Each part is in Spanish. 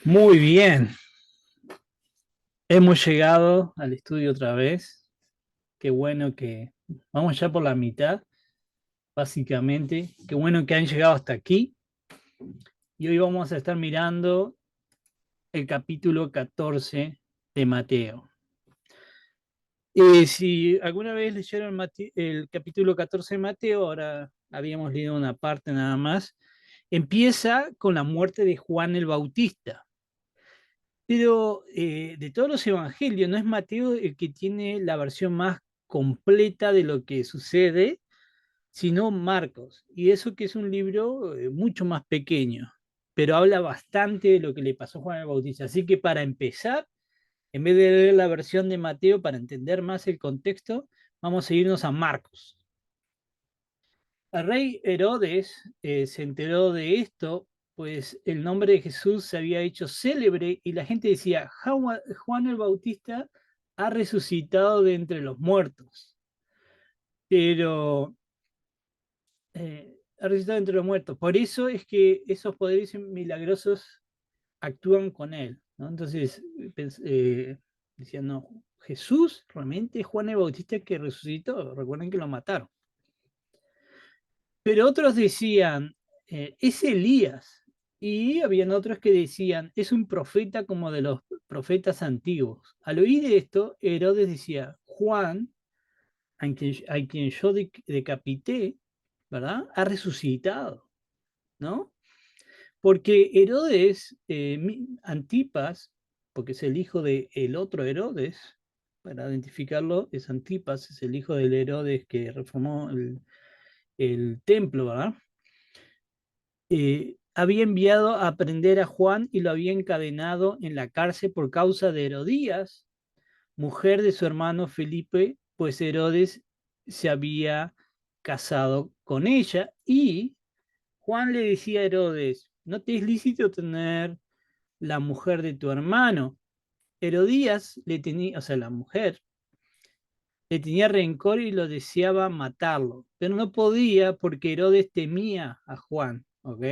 Muy bien, hemos llegado al estudio otra vez. Qué bueno que vamos ya por la mitad, básicamente. Qué bueno que han llegado hasta aquí. Y hoy vamos a estar mirando el capítulo 14 de Mateo. Si alguna vez leyeron el capítulo 14 de Mateo, ahora habíamos leído una parte nada más, empieza con la muerte de Juan el Bautista. Pero de todos los evangelios, no es Mateo el que tiene la versión más completa de lo que sucede, sino Marcos. Y eso que es un libro mucho más pequeño, pero habla bastante de lo que le pasó a Juan el Bautista. Así que para empezar, en vez de leer la versión de Mateo para entender más el contexto, vamos a irnos a Marcos. El rey Herodes se enteró de esto, pues el nombre de Jesús se había hecho célebre y la gente decía, Juan el Bautista ha resucitado de entre los muertos, pero ha resucitado de entre los muertos. Por eso es que esos poderes milagrosos actúan con él, ¿no? Entonces decían, no, Jesús realmente es Juan el Bautista que resucitó, recuerden que lo mataron. Pero otros decían, es Elías. Y habían otros que decían, es un profeta como de los profetas antiguos. Al oír esto, Herodes decía, Juan, a quien yo decapité, ¿verdad? Ha resucitado, ¿no? Porque Herodes, Antipas, porque es el hijo del otro Herodes, para identificarlo, es Antipas, es el hijo del Herodes que reformó el templo, ¿verdad? Había enviado a prender a Juan y lo había encadenado en la cárcel por causa de Herodías, mujer de su hermano Felipe, pues Herodes se había casado con ella y Juan le decía a Herodes, no te es lícito tener la mujer de tu hermano. Herodías le tenía, o sea, la mujer, le tenía rencor y lo deseaba matarlo, pero no podía porque Herodes temía a Juan, ¿ok?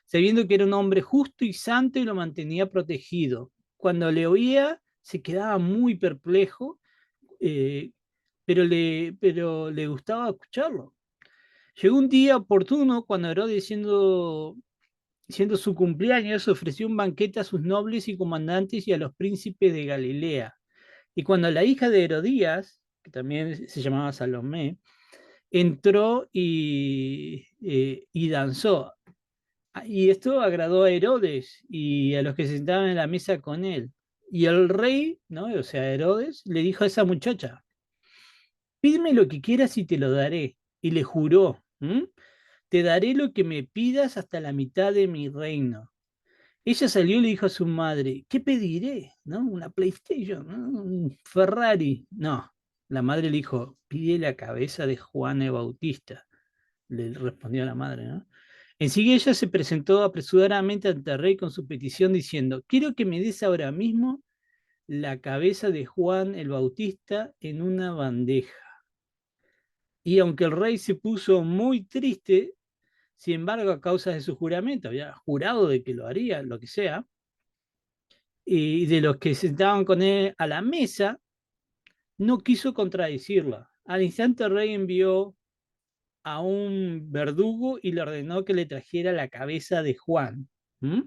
Sabiendo que era un hombre justo y santo y lo mantenía protegido. Cuando le oía, se quedaba muy perplejo, eh, pero le gustaba escucharlo. Llegó un día oportuno cuando Herodes, siendo su cumpleaños, ofreció un banquete a sus nobles y comandantes y a los príncipes de Galilea. Y cuando la hija de Herodías, que también se llamaba Salomé, entró y danzó. Y esto agradó a Herodes y a los que se sentaban en la mesa con él. Y el rey, ¿no? O sea, Herodes, le dijo a esa muchacha, pídeme lo que quieras y te lo daré. Y le juró, ¿m? Te daré lo que me pidas hasta la mitad de mi reino. Ella salió y le dijo a su madre, ¿qué pediré? ¿No? ¿Una PlayStation? ¿No? ¿Un Ferrari? No. La madre le dijo, pide la cabeza de Juan el Bautista. Le respondió la madre, ¿no? Enseguida ella se presentó apresuradamente ante el rey con su petición diciendo, quiero que me des ahora mismo la cabeza de Juan el Bautista en una bandeja. Y aunque el rey se puso muy triste, sin embargo, a causa de su juramento, había jurado de que lo haría, lo que sea, y de los que se sentaban con él a la mesa, no quiso contradecirla. Al instante el rey envió a un verdugo y le ordenó que le trajera la cabeza de Juan. ¿Mm?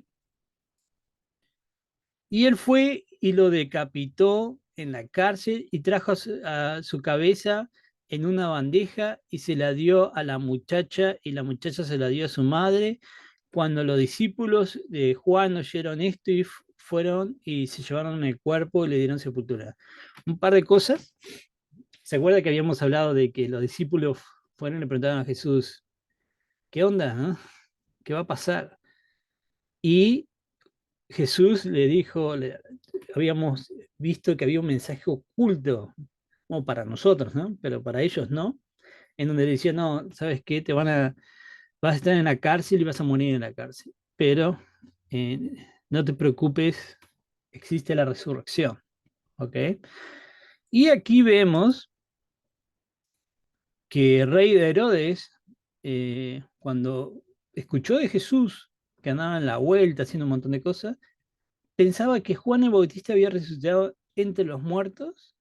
Y él fue y lo decapitó en la cárcel y trajo a su cabeza en una bandeja y se la dio a la muchacha y la muchacha se la dio a su madre. Cuando los discípulos de Juan oyeron esto y fueron y se llevaron el cuerpo y le dieron sepultura. Un par de cosas. ¿Se acuerda que habíamos hablado de que los discípulos fueron y le preguntaron a Jesús, ¿qué onda? ¿No? ¿Qué va a pasar? Y Jesús le dijo, habíamos visto que había un mensaje oculto, como para nosotros, ¿no? Pero para ellos no, en donde le decía, no, ¿sabes qué? Vas a estar en la cárcel y vas a morir en la cárcel, pero no te preocupes, existe la resurrección, ¿ok? Y aquí vemos que el rey de Herodes, cuando escuchó de Jesús, que andaba en la vuelta haciendo un montón de cosas, pensaba que Juan el Bautista había resucitado entre los muertos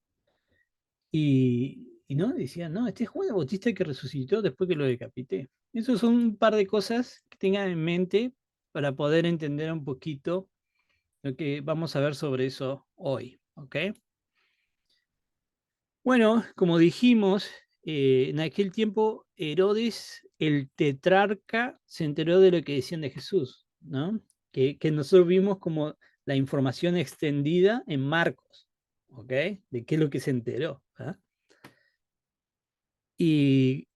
y no, decía, no, este es Juan el Bautista que resucitó después que lo decapité. Esos son un par de cosas que tengan en mente para poder entender un poquito lo que vamos a ver sobre eso hoy, ¿ok? Bueno, como dijimos, en aquel tiempo Herodes, el tetrarca, se enteró de lo que decían de Jesús, ¿no? Que nosotros vimos como la información extendida en Marcos, ¿ok? De qué es lo que se enteró. ¿Ah? Y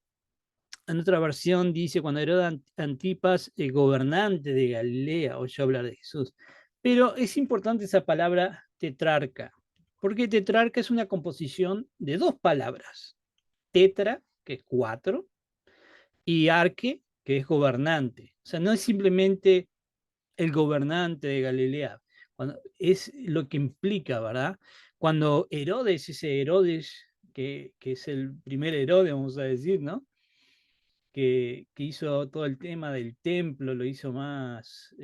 en otra versión dice, cuando Herodes Antipas, el gobernante de Galilea, oyó hablar de Jesús. Pero es importante esa palabra tetrarca, porque tetrarca es una composición de dos palabras. Tetra, que es 4, y arque, que es gobernante. O sea, no es simplemente el gobernante de Galilea, es lo que implica, ¿verdad? Cuando Herodes, ese Herodes, que es el primer Herodes, vamos a decir, ¿no? Que hizo todo el tema del templo, lo hizo más...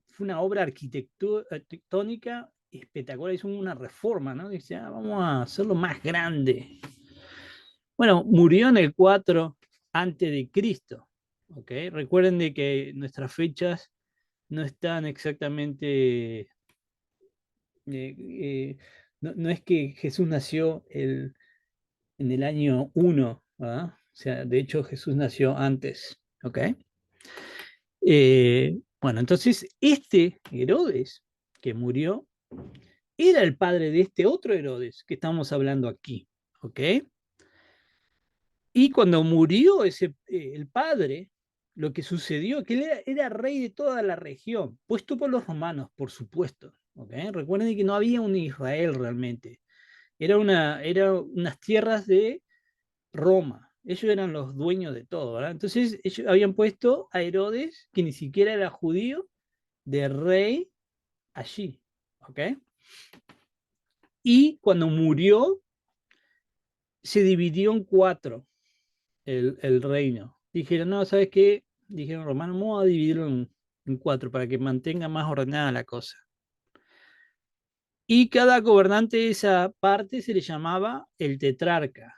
fue una obra arquitectónica espectacular, hizo una reforma, ¿no? Dice, ah, vamos a hacerlo más grande. Bueno, murió en el 4 antes de Cristo. ¿Ok? Recuerden de que nuestras fechas no están exactamente. No es que Jesús nació en el año 1, ¿verdad? O sea, de hecho, Jesús nació antes. ¿Ok? Bueno, entonces, este Herodes que murió era el padre de este otro Herodes que estamos hablando aquí. ¿Ok? Y cuando murió el padre, lo que sucedió, que él era rey de toda la región, puesto por los romanos, por supuesto. ¿Okay? Recuerden que no había un Israel realmente. Era unas tierras de Roma. Ellos eran los dueños de todo, ¿verdad? Entonces ellos habían puesto a Herodes, que ni siquiera era judío, de rey allí. ¿Ok? Y cuando murió, se dividió en 4 el reino. Dijeron, no, ¿sabes qué? Dijeron, Romano, vamos a dividirlo en 4 para que mantenga más ordenada la cosa. Y cada gobernante de esa parte se le llamaba el tetrarca,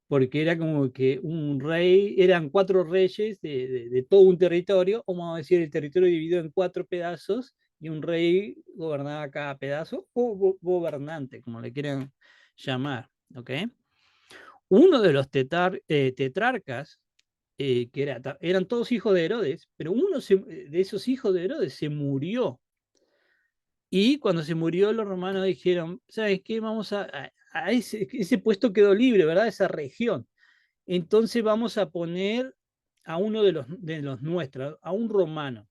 porque era como que un rey, eran 4 reyes de todo un territorio, o vamos a decir el territorio dividido en 4 pedazos, y un rey gobernaba cada pedazo, o gobernante, como le quieran llamar. ¿Ok? Uno de los tetrarcas eran todos hijos de Herodes, pero uno de esos hijos de Herodes se murió. Y cuando se murió, los romanos dijeron, ¿sabes qué? Vamos a ese puesto quedó libre, ¿verdad? Esa región. Entonces vamos a poner a uno de los nuestros, a un romano.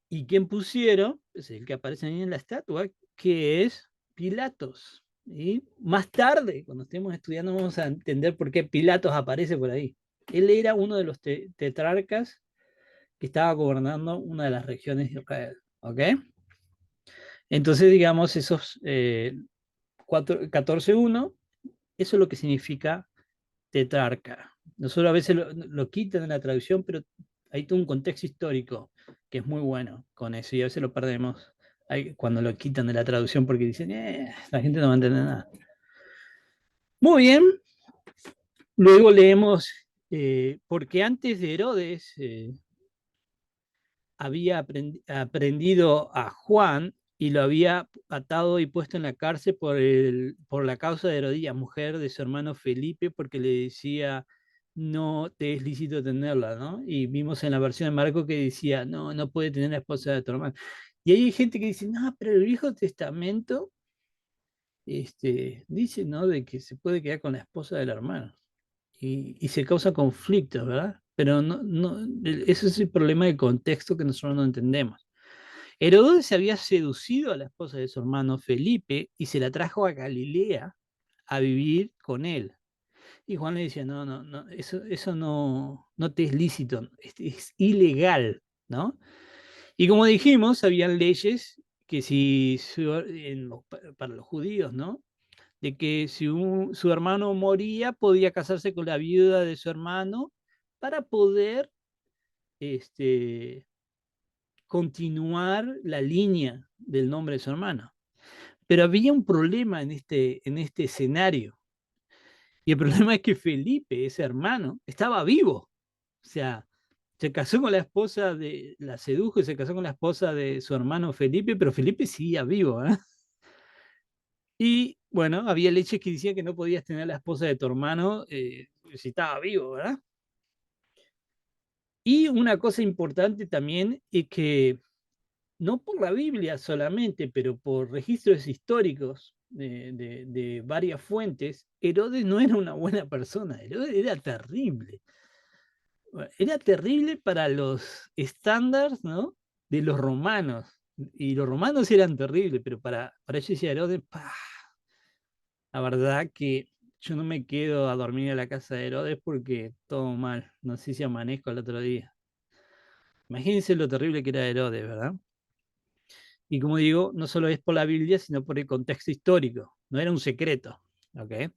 ¿Y quién pusieron? Es el que aparece ahí en la estatua, que es Pilatos. Y más tarde, cuando estemos estudiando, vamos a entender por qué Pilatos aparece por ahí. Él era uno de los tetrarcas que estaba gobernando una de las regiones de Israel. ¿Ok? Entonces, digamos, esos 14:1, eso es lo que significa tetrarca. Nosotros a veces lo quitan en la traducción, pero hay todo un contexto histórico que es muy bueno con eso y a veces lo perdemos cuando lo quitan de la traducción porque dicen, la gente no va a entender nada. Muy bien, luego leemos, porque antes de Herodes había aprendido a Juan y lo había atado y puesto en la cárcel por la causa de Herodías, mujer de su hermano Felipe, porque le decía, no te es lícito tenerla, ¿no? Y vimos en la versión de Marco que decía, no, no puede tener la esposa de tu hermano. Y hay gente que dice, no, pero el Viejo Testamento dice, ¿no? De que se puede quedar con la esposa del hermano. Y se causa conflictos, ¿verdad? Pero ese es el problema de contexto que nosotros no entendemos. Herodes se había seducido a la esposa de su hermano Felipe y se la trajo a Galilea a vivir con él. Y Juan le decía, no, no, no, eso no te es lícito, es ilegal, ¿no? Y como dijimos, habían leyes que si para los judíos, ¿no? De que si su hermano moría, podía casarse con la viuda de su hermano para poder este, continuar la línea del nombre de su hermano. Pero había un problema en este escenario. Y el problema es que Felipe, ese hermano, estaba vivo. O sea, se casó con la esposa la sedujo y se casó con la esposa de su hermano Felipe, pero Felipe seguía vivo, ¿eh? Y bueno, había leyes que decían que no podías tener la esposa de tu hermano si estaba vivo, ¿verdad? Y una cosa importante también es que no por la Biblia solamente, pero por registros históricos de varias fuentes, Herodes no era una buena persona, Herodes era terrible. Era terrible para los estándares, ¿no?, de los romanos. Y los romanos eran terribles, pero para ellos decía Herodes, ¡pah! La verdad que yo no me quedo a dormir en la casa de Herodes porque todo mal. No sé si amanezco el otro día. Imagínense lo terrible que era Herodes, ¿verdad? Y como digo, no solo es por la Biblia, sino por el contexto histórico. No era un secreto, ¿ok?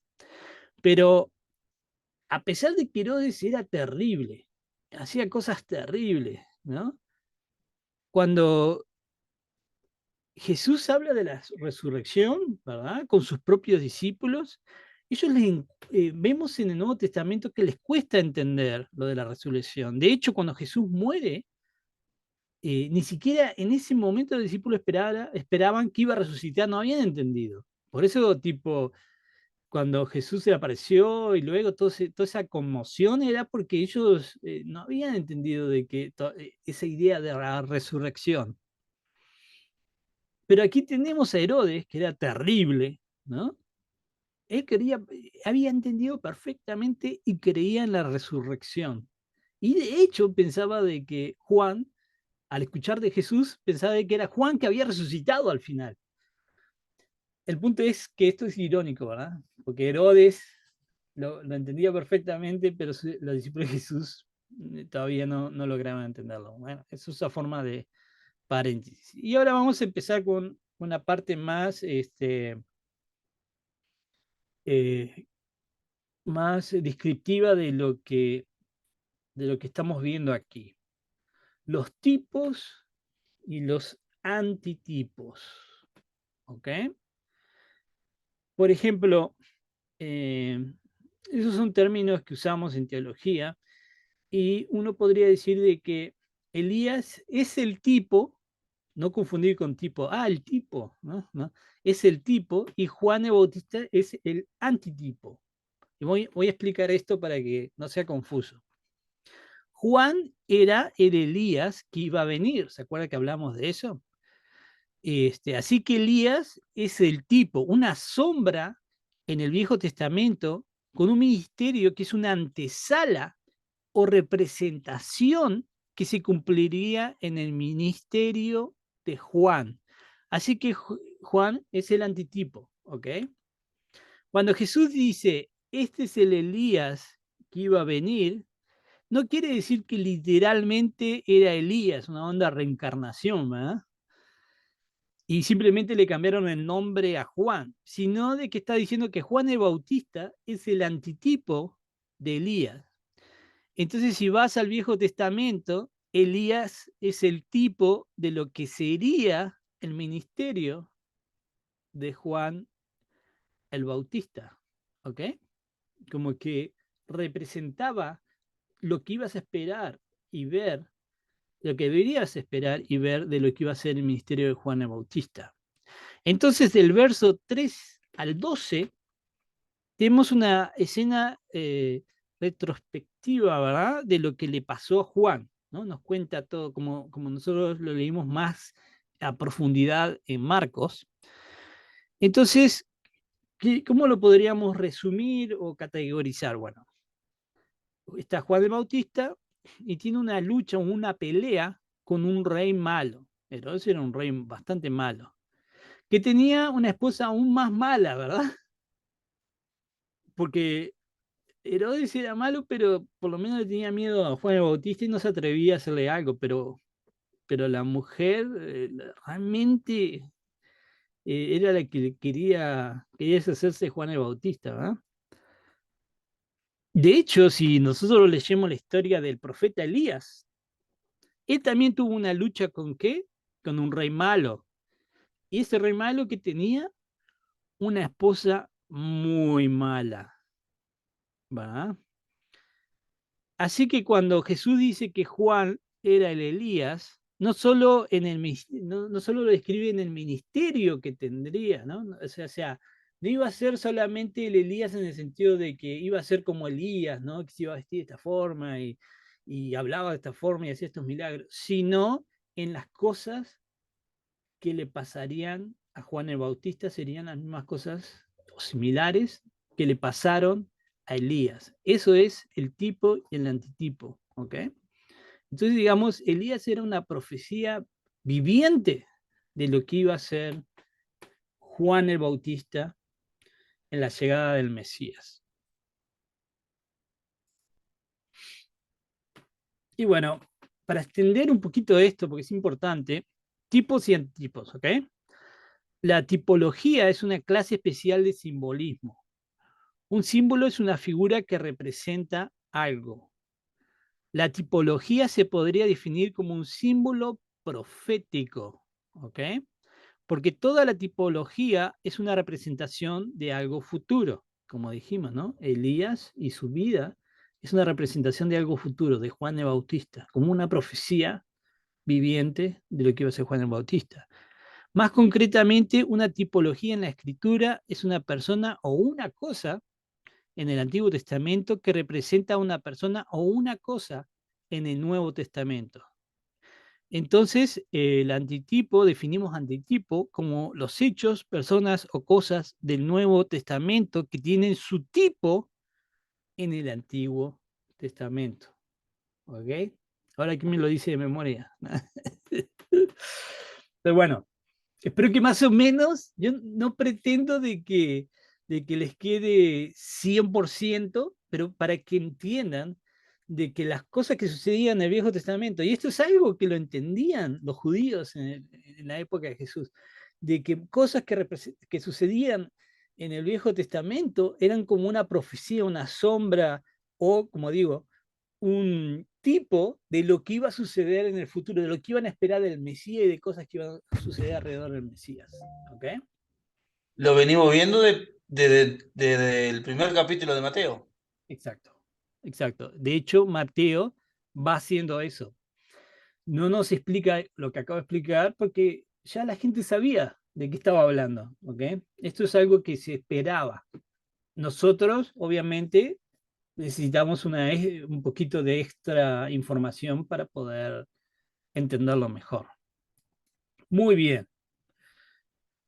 Pero a pesar de que Herodes era terrible, hacía cosas terribles, ¿no? Cuando Jesús habla de la resurrección, ¿verdad? Con sus propios discípulos, ellos vemos en el Nuevo Testamento que les cuesta entender lo de la resurrección. De hecho, cuando Jesús muere, ni siquiera en ese momento los discípulos esperaban que iba a resucitar, no habían entendido. Por eso, tipo, cuando Jesús se le apareció y luego toda esa conmoción era porque ellos no habían entendido de que esa idea de la resurrección. Pero aquí tenemos a Herodes, que era terrible, ¿no? Él había entendido perfectamente y creía en la resurrección. Y de hecho pensaba de que Juan, al escuchar de Jesús, pensaba de que era Juan que había resucitado al final. El punto es que esto es irónico, ¿verdad? Porque Herodes lo entendía perfectamente, pero los discípulos de Jesús todavía no lograban entenderlo. Bueno, eso es una forma de paréntesis. Y ahora vamos a empezar con una parte más, más descriptiva de lo que estamos viendo aquí. Los tipos y los antitipos. ¿Ok? Por ejemplo, esos son términos que usamos en teología y uno podría decir de que Elías es el tipo, no confundir con tipo, el tipo, ¿no? ¿No? Es el tipo y Juan el Bautista es el antitipo. Y voy a explicar esto para que no sea confuso. Juan era el Elías que iba a venir, ¿se acuerda que hablamos de eso? Así que Elías es el tipo, una sombra en el Viejo Testamento con un ministerio que es una antesala o representación que se cumpliría en el ministerio de Juan. Así que Juan es el antitipo, ¿ok? Cuando Jesús dice, este es el Elías que iba a venir, no quiere decir que literalmente era Elías, una onda reencarnación, ¿verdad? Y simplemente le cambiaron el nombre a Juan, sino de que está diciendo que Juan el Bautista es el antitipo de Elías. Entonces, si vas al Viejo Testamento, Elías es el tipo de lo que sería el ministerio de Juan el Bautista, ¿ok? Como que representaba lo que ibas a esperar y ver, lo que deberías esperar y ver de lo que iba a ser el ministerio de Juan el Bautista. Entonces, del verso 3 al 12, tenemos una escena retrospectiva, ¿verdad?, de lo que le pasó a Juan, ¿no? Nos cuenta todo, como nosotros lo leímos más a profundidad en Marcos. Entonces, ¿cómo lo podríamos resumir o categorizar? Bueno, está Juan el Bautista y tiene una lucha, una pelea con un rey malo. Herodes era un rey bastante malo, que tenía una esposa aún más mala, ¿verdad? Porque Herodes era malo, pero por lo menos le tenía miedo a Juan el Bautista y no se atrevía a hacerle algo, pero la mujer realmente era la que quería deshacerse de Juan el Bautista, ¿verdad? De hecho, si nosotros leyemos la historia del profeta Elías, Él también tuvo una lucha con ¿qué? Con un rey malo. Y ese rey malo que tenía una esposa muy mala, ¿verdad? Así que cuando Jesús dice que Juan era el Elías, no solo, no solo lo describe en el ministerio que tendría, ¿no? O sea, no iba a ser solamente el Elías en el sentido de que iba a ser como Elías, ¿no? Que se iba a vestir de esta forma y hablaba de esta forma y hacía estos milagros, sino en las cosas que le pasarían a Juan el Bautista serían las mismas cosas o similares que le pasaron a Elías. Eso es el tipo y el antitipo, ¿ok? Entonces, digamos, Elías era una profecía viviente de lo que iba a ser Juan el Bautista en la llegada del Mesías. Y bueno, para extender un poquito esto, porque es importante, tipos y antitipos, ¿ok? La tipología es una clase especial de simbolismo. Un símbolo es una figura que representa algo. La tipología se podría definir como un símbolo profético, ¿ok? Porque toda la tipología es una representación de algo futuro, como dijimos, ¿no? Elías y su vida es una representación de algo futuro, de Juan el Bautista, como una profecía viviente de lo que iba a ser Juan el Bautista. Más concretamente, una tipología en la escritura es una persona o una cosa en el Antiguo Testamento que representa a una persona o una cosa en el Nuevo Testamento. Entonces, el antitipo, definimos antitipo como los hechos, personas o cosas del Nuevo Testamento que tienen su tipo en el Antiguo Testamento. ¿Ok? Ahora aquí me lo dice de memoria. Pero bueno, espero que más o menos, yo no pretendo de que les quede 100%, pero para que entiendan de que las cosas que sucedían en el Viejo Testamento, y esto es algo que lo entendían los judíos en la época de Jesús, de que cosas que sucedían en el Viejo Testamento eran como una profecía, una sombra, o como digo, un tipo de lo que iba a suceder en el futuro, de lo que iban a esperar del Mesías y de cosas que iban a suceder alrededor del Mesías. ¿Ok? Lo venimos viendo desde el primer capítulo de Mateo. Exacto, exacto. De hecho, Mateo va haciendo eso. No nos explica lo que acabo de explicar porque ya la gente sabía de qué estaba hablando. ¿Ok? Esto es algo que se esperaba. Nosotros, obviamente, necesitamos un poquito de extra información para poder entenderlo mejor. Muy bien.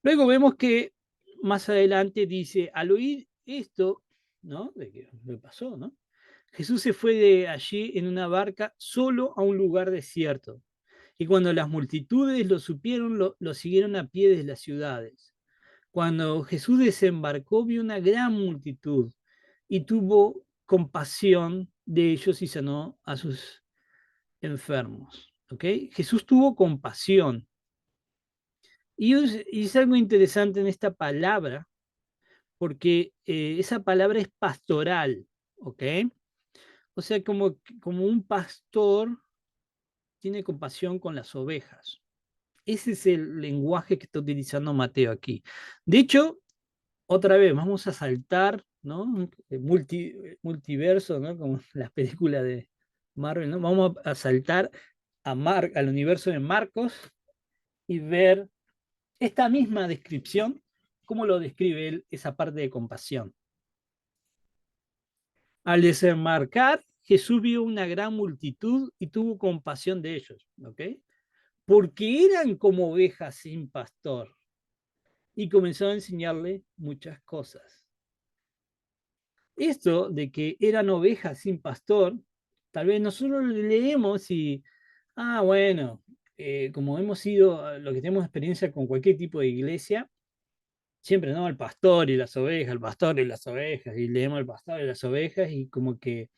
Luego vemos que más adelante dice, al oír esto, ¿no? De que le pasó, ¿no? Jesús se fue de allí en una barca solo a un lugar desierto. Y cuando las multitudes lo supieron, lo siguieron a pie desde las ciudades. Cuando Jesús desembarcó, vio una gran multitud y tuvo compasión de ellos y sanó a sus enfermos. ¿Ok? Jesús tuvo compasión. Y es algo interesante en esta palabra, porque esa palabra es pastoral, ¿ok? O sea, como un pastor tiene compasión con las ovejas. Ese es el lenguaje que está utilizando Mateo aquí. De hecho, otra vez, vamos a saltar, ¿no? Multiverso, ¿no? Como las películas de Marvel, ¿no? Vamos a saltar al universo de Marcos y ver esta misma descripción, cómo lo describe él, esa parte de compasión. Al desembarcar, Jesús vio una gran multitud y tuvo compasión de ellos, ¿ok? Porque eran como ovejas sin pastor y comenzó a enseñarle muchas cosas. Esto de que eran ovejas sin pastor, tal vez nosotros lo leemos y, bueno, como hemos sido, lo que tenemos experiencia con cualquier tipo de iglesia, siempre, ¿no? El pastor y las ovejas, el pastor y las ovejas, y leemos el pastor y las ovejas, y como que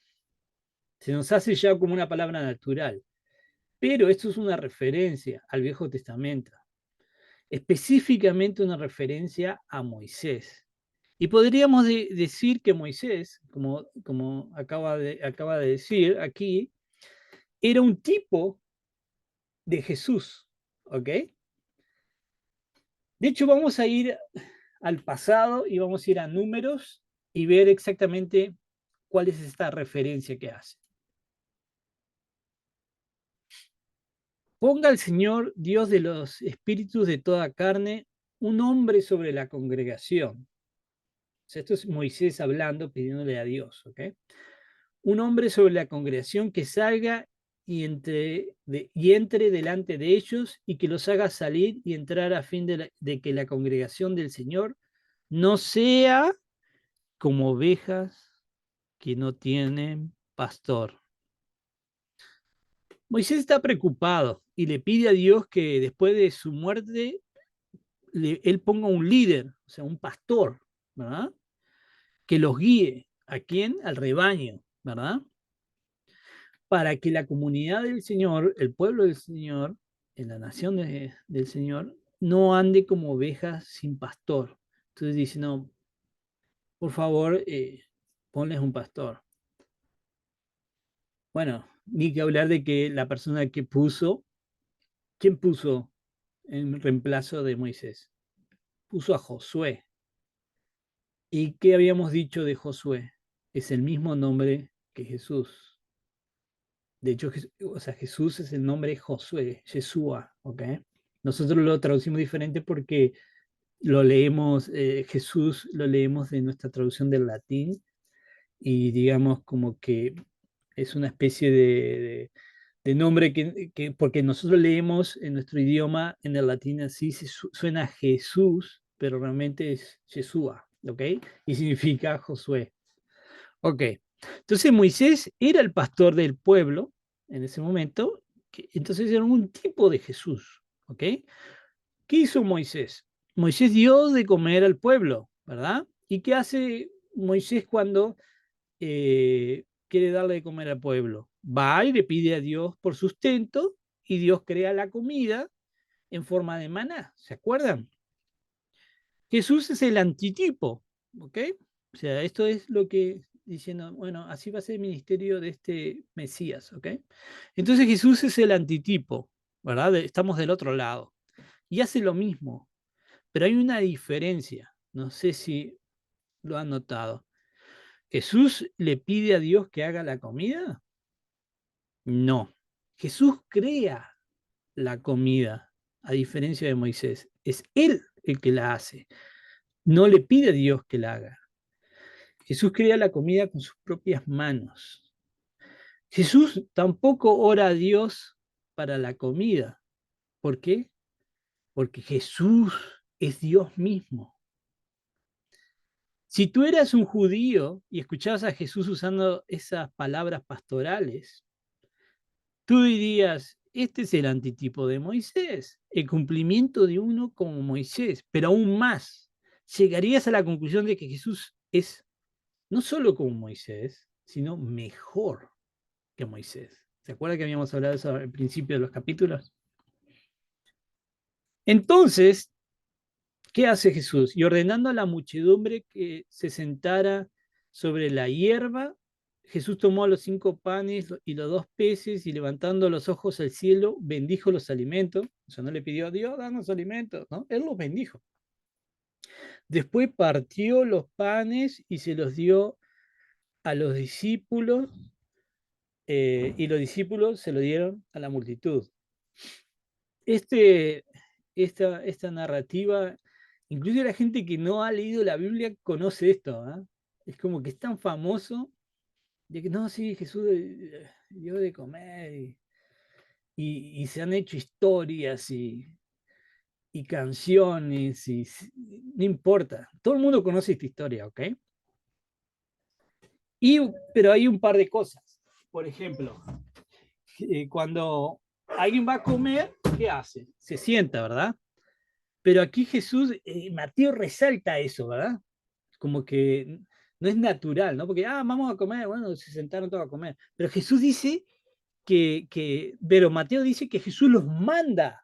se nos hace ya como una palabra natural. Pero esto es una referencia al Viejo Testamento, específicamente una referencia a Moisés. Y podríamos decir que Moisés, como acaba de decir aquí, era un tipo de Jesús, ¿ok? De hecho, vamos a ir al pasado y vamos a ir a Números y ver exactamente cuál es esta referencia que hace. Ponga al Señor, Dios de los espíritus de toda carne, un hombre sobre la congregación. O sea, esto es Moisés hablando, pidiéndole a Dios, ¿ok? Un hombre sobre la congregación que salga y entre delante de ellos y que los haga salir y entrar a fin de que la congregación del Señor no sea como ovejas que no tienen pastor. Moisés está preocupado y le pide a Dios que después de su muerte él ponga un líder, o sea, un pastor, ¿verdad? Que los guíe. ¿A quién? Al rebaño, ¿verdad? Para que la comunidad del Señor, el pueblo del Señor, en la nación del Señor, no ande como ovejas sin pastor. Entonces dice, no, por favor, ponles un pastor. Bueno, ni que hablar de que la persona que puso, ¿quién puso en reemplazo de Moisés? Puso a Josué. ¿Y qué habíamos dicho de Josué? Es el mismo nombre que Jesús. De hecho, o sea, Jesús es el nombre Josué, Yeshua, ¿ok? Nosotros lo traducimos diferente porque lo leemos, Jesús lo leemos de nuestra traducción del latín y digamos como que es una especie de nombre porque nosotros leemos en nuestro idioma, en el latín así, suena Jesús, pero realmente es Yeshua, ¿ok? Y significa Josué. Ok, entonces Moisés era el pastor del pueblo en ese momento, entonces era un tipo de Jesús, ¿ok? ¿Qué hizo Moisés? Moisés dio de comer al pueblo, ¿verdad? ¿Y qué hace Moisés cuando quiere darle de comer al pueblo? Va y le pide a Dios por sustento y Dios crea la comida en forma de maná, ¿se acuerdan? Jesús es el antitipo, ¿ok? O sea, esto es lo que diciendo, bueno, así va a ser el ministerio de este Mesías, ¿ok? Entonces Jesús es el antitipo, ¿verdad? Estamos del otro lado. Y hace lo mismo, pero hay una diferencia, no sé si lo han notado. ¿Jesús le pide a Dios que haga la comida? No. Jesús crea la comida, a diferencia de Moisés. Es él el que la hace. No le pide a Dios que la haga. Jesús crea la comida con sus propias manos. Jesús tampoco ora a Dios para la comida. ¿Por qué? Porque Jesús es Dios mismo. Si tú eras un judío y escuchabas a Jesús usando esas palabras pastorales, tú dirías, este es el antitipo de Moisés, el cumplimiento de uno como Moisés, pero aún más, llegarías a la conclusión de que Jesús es no solo como Moisés, sino mejor que Moisés. ¿Se acuerda que habíamos hablado de eso al principio de los capítulos? Entonces, ¿qué hace Jesús? Y ordenando a la muchedumbre que se sentara sobre la hierba, Jesús tomó los 5 panes y los 2 peces y levantando los ojos al cielo, bendijo los alimentos. O sea, no le pidió a Dios, danos alimentos, ¿no? Él los bendijo. Después partió los panes y se los dio a los discípulos y los discípulos se lo dieron a la multitud. Este, esta narrativa, incluso la gente que no ha leído la Biblia conoce esto, ¿eh? Es como que es tan famoso de que no, sí, Jesús dio de comer y se han hecho historias y canciones no importa, todo el mundo conoce esta historia, ¿ok? Pero hay un par de cosas. Por ejemplo, cuando alguien va a comer, ¿qué hace? Se sienta, ¿verdad? Pero aquí Jesús, Mateo resalta eso, ¿verdad? Como que no es natural, ¿no? Porque, vamos a comer, bueno, se sentaron todos a comer. Pero Jesús dice pero Mateo dice que Jesús los manda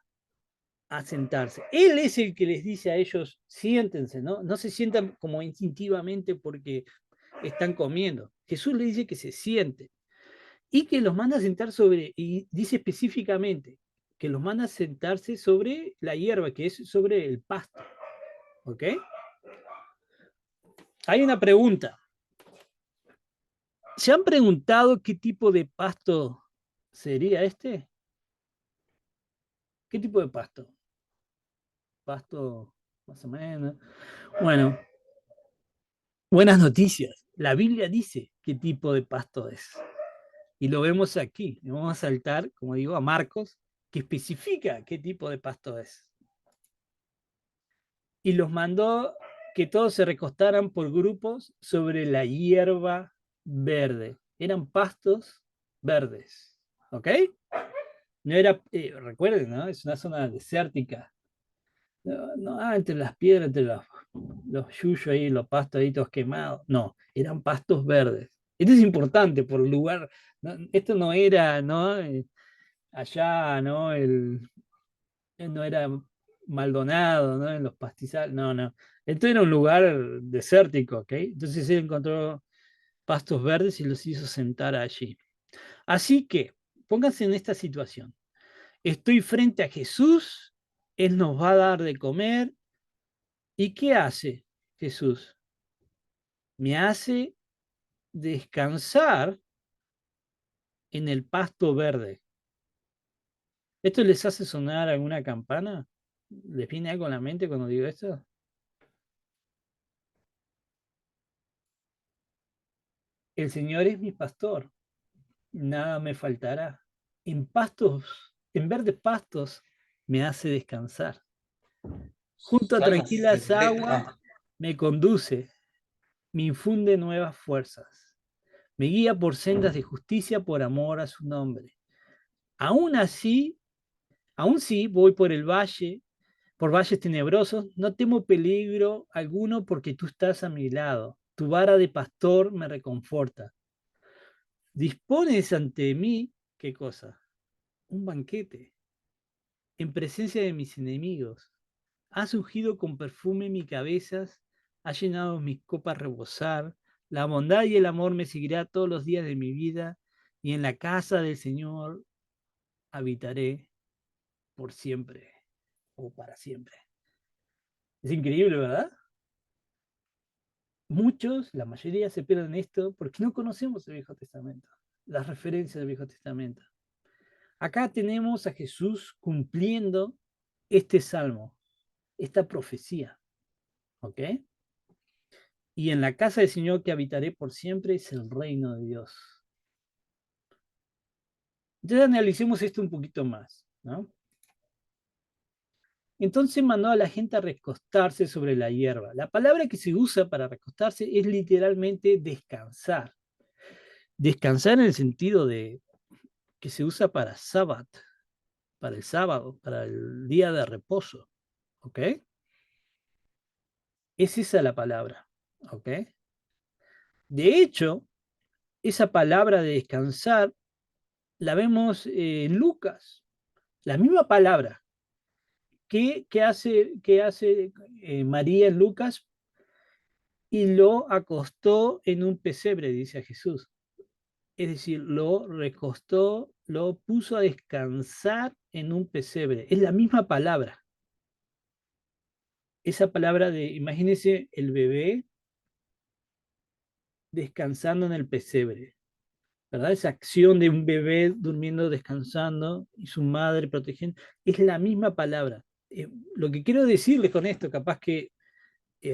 a sentarse. Él es el que les dice a ellos, siéntense, ¿no? No se sientan como instintivamente porque están comiendo. Jesús les dice que se sienten y que los manda a sentar sobre, y dice específicamente, que los manda a sentarse sobre la hierba, que es sobre el pasto. ¿Ok? Hay una pregunta. ¿Se han preguntado qué tipo de pasto sería este? ¿Qué tipo de pasto? Pasto, más o menos. Bueno, buenas noticias. La Biblia dice qué tipo de pasto es. Y lo vemos aquí. Le vamos a saltar, como digo, a Marcos, que especifica qué tipo de pasto es. Y los mandó que todos se recostaran por grupos sobre la hierba verde. Eran pastos verdes. ¿Ok? No era, recuerden, ¿no? Es una zona desértica. No, no, entre las piedras, entre los yuyos ahí, los pastos ahí todos quemados. No, eran pastos verdes. Esto es importante por el lugar. ¿No? Esto no era, ¿no? Allá, ¿no? No era Maldonado, ¿no? En los pastizales. No, no. Esto era un lugar desértico, ¿ok? Entonces él encontró pastos verdes y los hizo sentar allí. Así que, pónganse en esta situación. Estoy frente a Jesús, Él nos va a dar de comer. ¿Y qué hace Jesús? Me hace descansar en el pasto verde. ¿Esto les hace sonar alguna campana? ¿Les viene algo a la mente cuando digo esto? El Señor es mi pastor, nada me faltará. En pastos, en verdes pastos, me hace descansar. Junto a Salmo tranquilas 63. aguas, me conduce, me infunde nuevas fuerzas. Me guía por sendas de justicia por amor a su nombre. Aún así, aún si voy por el valle, por valles tenebrosos, no temo peligro alguno porque tú estás a mi lado. Tu vara de pastor me reconforta. Dispones ante mí, ¿qué cosa? Un banquete en presencia de mis enemigos. Has ungido con perfume mi cabeza, has llenado mis copas a rebosar. La bondad y el amor me seguirá todos los días de mi vida y en la casa del Señor habitaré por siempre o para siempre. Es increíble, ¿verdad? Muchos, la mayoría se pierden esto porque no conocemos el Viejo Testamento, las referencias del Viejo Testamento. Acá tenemos a Jesús cumpliendo este salmo, esta profecía, ¿ok? Y en la casa del Señor que habitaré por siempre es el reino de Dios. Entonces analicemos esto un poquito más, ¿no? Entonces mandó a la gente a recostarse sobre la hierba. La palabra que se usa para recostarse es literalmente descansar. Descansar en el sentido de que se usa para sábado, para el sábado, para el día de reposo. ¿Ok? Es esa la palabra. ¿Ok? De hecho, esa palabra de descansar la vemos en Lucas. La misma palabra que hace María en Lucas y lo acostó en un pesebre, dice a Jesús. Es decir, lo recostó, lo puso a descansar en un pesebre. Es la misma palabra. Esa palabra de, imagínense el bebé descansando en el pesebre, ¿verdad? Esa acción de un bebé durmiendo, descansando y su madre protegiendo, es la misma palabra. Lo que quiero decirles con esto, capaz que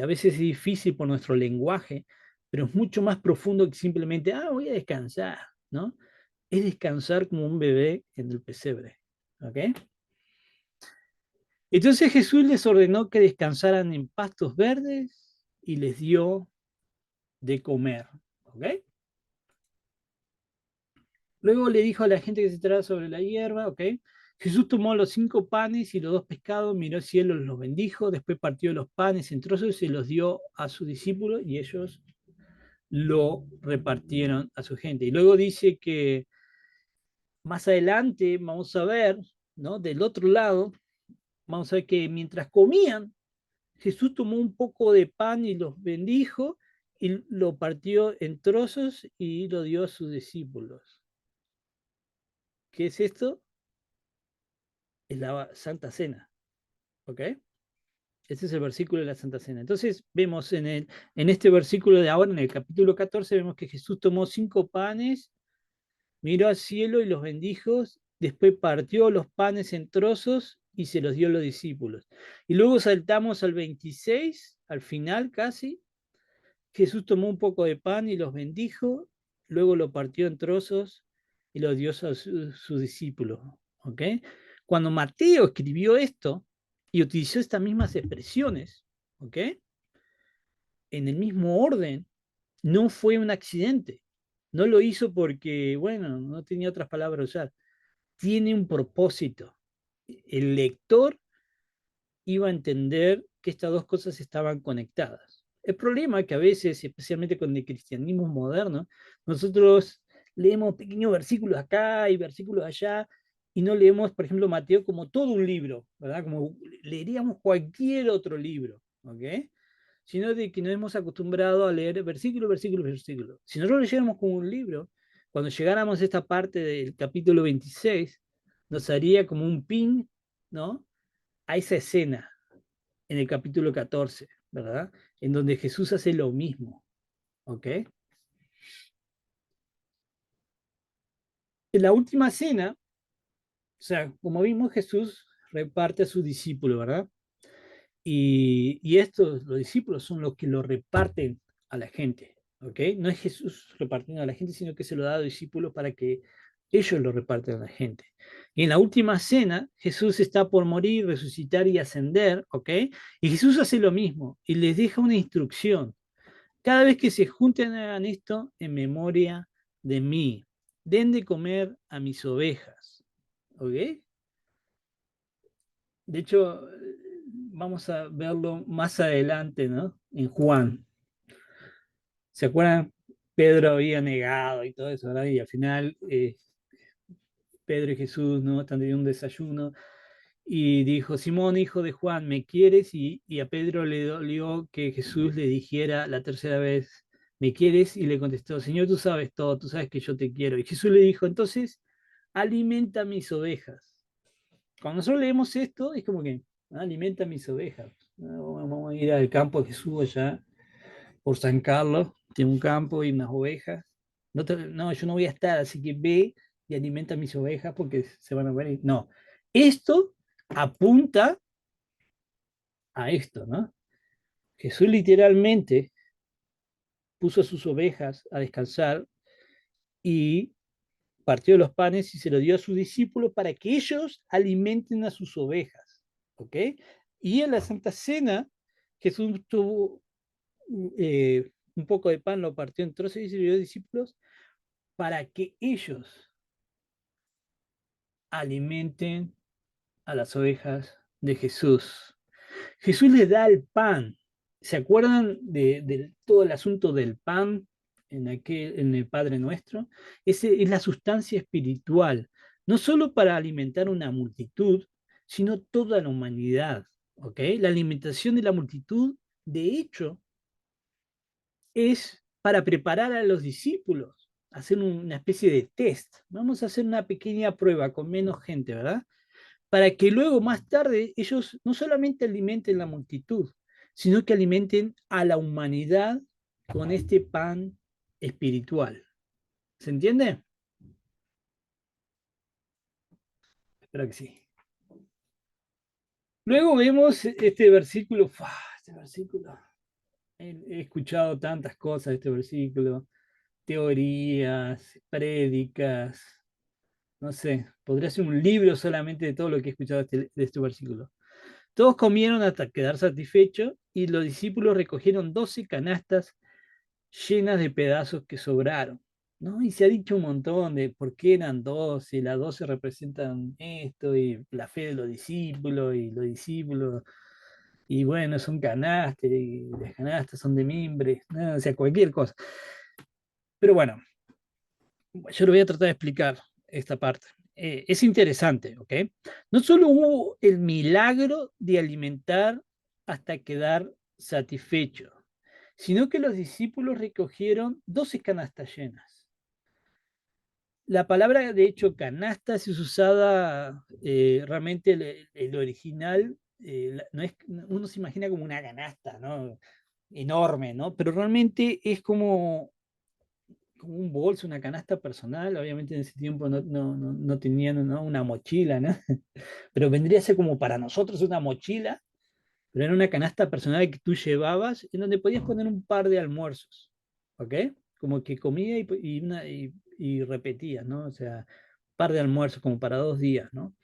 a veces es difícil por nuestro lenguaje, pero es mucho más profundo que simplemente, voy a descansar, ¿no? Es descansar como un bebé en el pesebre, ¿ok? Entonces Jesús les ordenó que descansaran en pastos verdes y les dio de comer, ¿ok? Luego le dijo a la gente que se sentara sobre la hierba, ¿ok? Jesús tomó los 5 panes y los 2 pescados, miró al cielo, los bendijo, después partió los panes en trozos y se los dio a sus discípulos y ellos lo repartieron a su gente. Y luego dice que más adelante vamos a ver, ¿no? Del otro lado, vamos a ver que mientras comían, Jesús tomó un poco de pan y los bendijo y lo partió en trozos y lo dio a sus discípulos. ¿Qué es esto? es la Santa Cena, ¿ok? Este es el versículo de la Santa Cena. Entonces vemos en este versículo de ahora, en el capítulo 14, vemos que Jesús tomó 5 panes, miró al cielo y los bendijo, después partió los panes en trozos y se los dio a los discípulos. Y luego saltamos al 26, al final casi. Jesús tomó un poco de pan y los bendijo, luego lo partió en trozos y los dio a sus discípulos. ¿Ok? Cuando Mateo escribió esto y utilizó estas mismas expresiones, ¿ok? En el mismo orden, no fue un accidente. No lo hizo porque, bueno, no tenía otras palabras a usar. Tiene un propósito. El lector iba a entender que estas dos cosas estaban conectadas. El problema es que a veces, especialmente con el cristianismo moderno, nosotros leemos pequeños versículos acá y versículos allá y no leemos, por ejemplo, Mateo como todo un libro, ¿verdad? Como leeríamos cualquier otro libro, ¿ok? Sino de que nos hemos acostumbrado a leer versículo, versículo, versículo. Si nosotros leyéramos como un libro, cuando llegáramos a esta parte del capítulo 26, nos haría como un pin, ¿no? A esa escena en el capítulo 14, ¿verdad? En donde Jesús hace lo mismo, ¿ok? En la última cena, o sea, como vimos, Jesús reparte a sus discípulos, ¿verdad? Y estos, los discípulos, son los que lo reparten a la gente, ¿ok? No es Jesús repartiendo a la gente, sino que se lo da a los discípulos para que ellos lo reparten a la gente. Y en la última cena, Jesús está por morir, resucitar y ascender, ¿ok? Y Jesús hace lo mismo y les deja una instrucción. Cada vez que se junten, hagan esto en memoria de mí. Den de comer a mis ovejas. ¿Ok? De hecho, vamos a verlo más adelante, ¿no? En Juan. ¿Se acuerdan? Pedro había negado y todo eso, ¿verdad? Y al final Pedro y Jesús, ¿no? Están teniendo un desayuno y dijo, Simón, hijo de Juan, ¿me quieres? Y a Pedro le dolió que Jesús le dijera la tercera vez, ¿me quieres? Y le contestó, Señor, tú sabes todo, tú sabes que yo te quiero. Y Jesús le dijo, entonces, alimenta mis ovejas. Cuando nosotros leemos esto, es como que, alimenta mis ovejas. Vamos a ir al campo de Jesús allá, por San Carlos, tiene un campo y unas ovejas. No, yo no voy a estar, así que ve y alimenta mis ovejas porque se van a morir. No, esto apunta a esto, ¿no? Jesús literalmente puso a sus ovejas a descansar y partió los panes y se los dio a sus discípulos para que ellos alimenten a sus ovejas, ¿ok? Y en la Santa Cena, Jesús tuvo un poco de pan, lo partió en trozos y se lo dio a los discípulos para que ellos alimenten a las ovejas de Jesús. Jesús les da el pan. ¿Se acuerdan de todo el asunto del pan en el Padre Nuestro? Ese es la sustancia espiritual, no solo para alimentar una multitud, sino toda la humanidad. ¿Ok? La alimentación de la multitud, de hecho, es para preparar a los discípulos, hacer una especie de test. Vamos a hacer una pequeña prueba con menos gente, ¿verdad? Para que luego más tarde ellos no solamente alimenten la multitud, sino que alimenten a la humanidad con este pan espiritual. ¿Se entiende? Espero que sí. Luego vemos este versículo. Este versículo. He escuchado tantas cosas de este versículo, teorías, prédicas, no sé, podría ser un libro solamente de todo lo que he escuchado de este versículo. Todos comieron hasta quedar satisfechos y los discípulos recogieron 12 canastas llenas de pedazos que sobraron. ¿No? Y se ha dicho un montón de por qué eran 12, las 12 representan esto, y la fe de los discípulos, y bueno, son canastas, y las canastas son de mimbre, ¿no? O sea, cualquier cosa. Pero bueno, yo lo voy a tratar de explicar esta parte. Es interesante, ¿ok? No solo hubo el milagro de alimentar hasta quedar satisfecho, sino que los discípulos recogieron 12 canastas llenas. La palabra, de hecho, canasta es usada realmente el original, no es, uno se imagina como una canasta, ¿no? Enorme, ¿no? Pero realmente es como un bolso, una canasta personal. Obviamente en ese tiempo no tenían, ¿no? Una mochila, ¿no? Pero vendría a ser como para nosotros una mochila, pero era una canasta personal que tú llevabas en donde podías poner un par de almuerzos, ¿ok? Como que comía y repetías, ¿no? O sea, par de almuerzos como para 2 días, ¿no?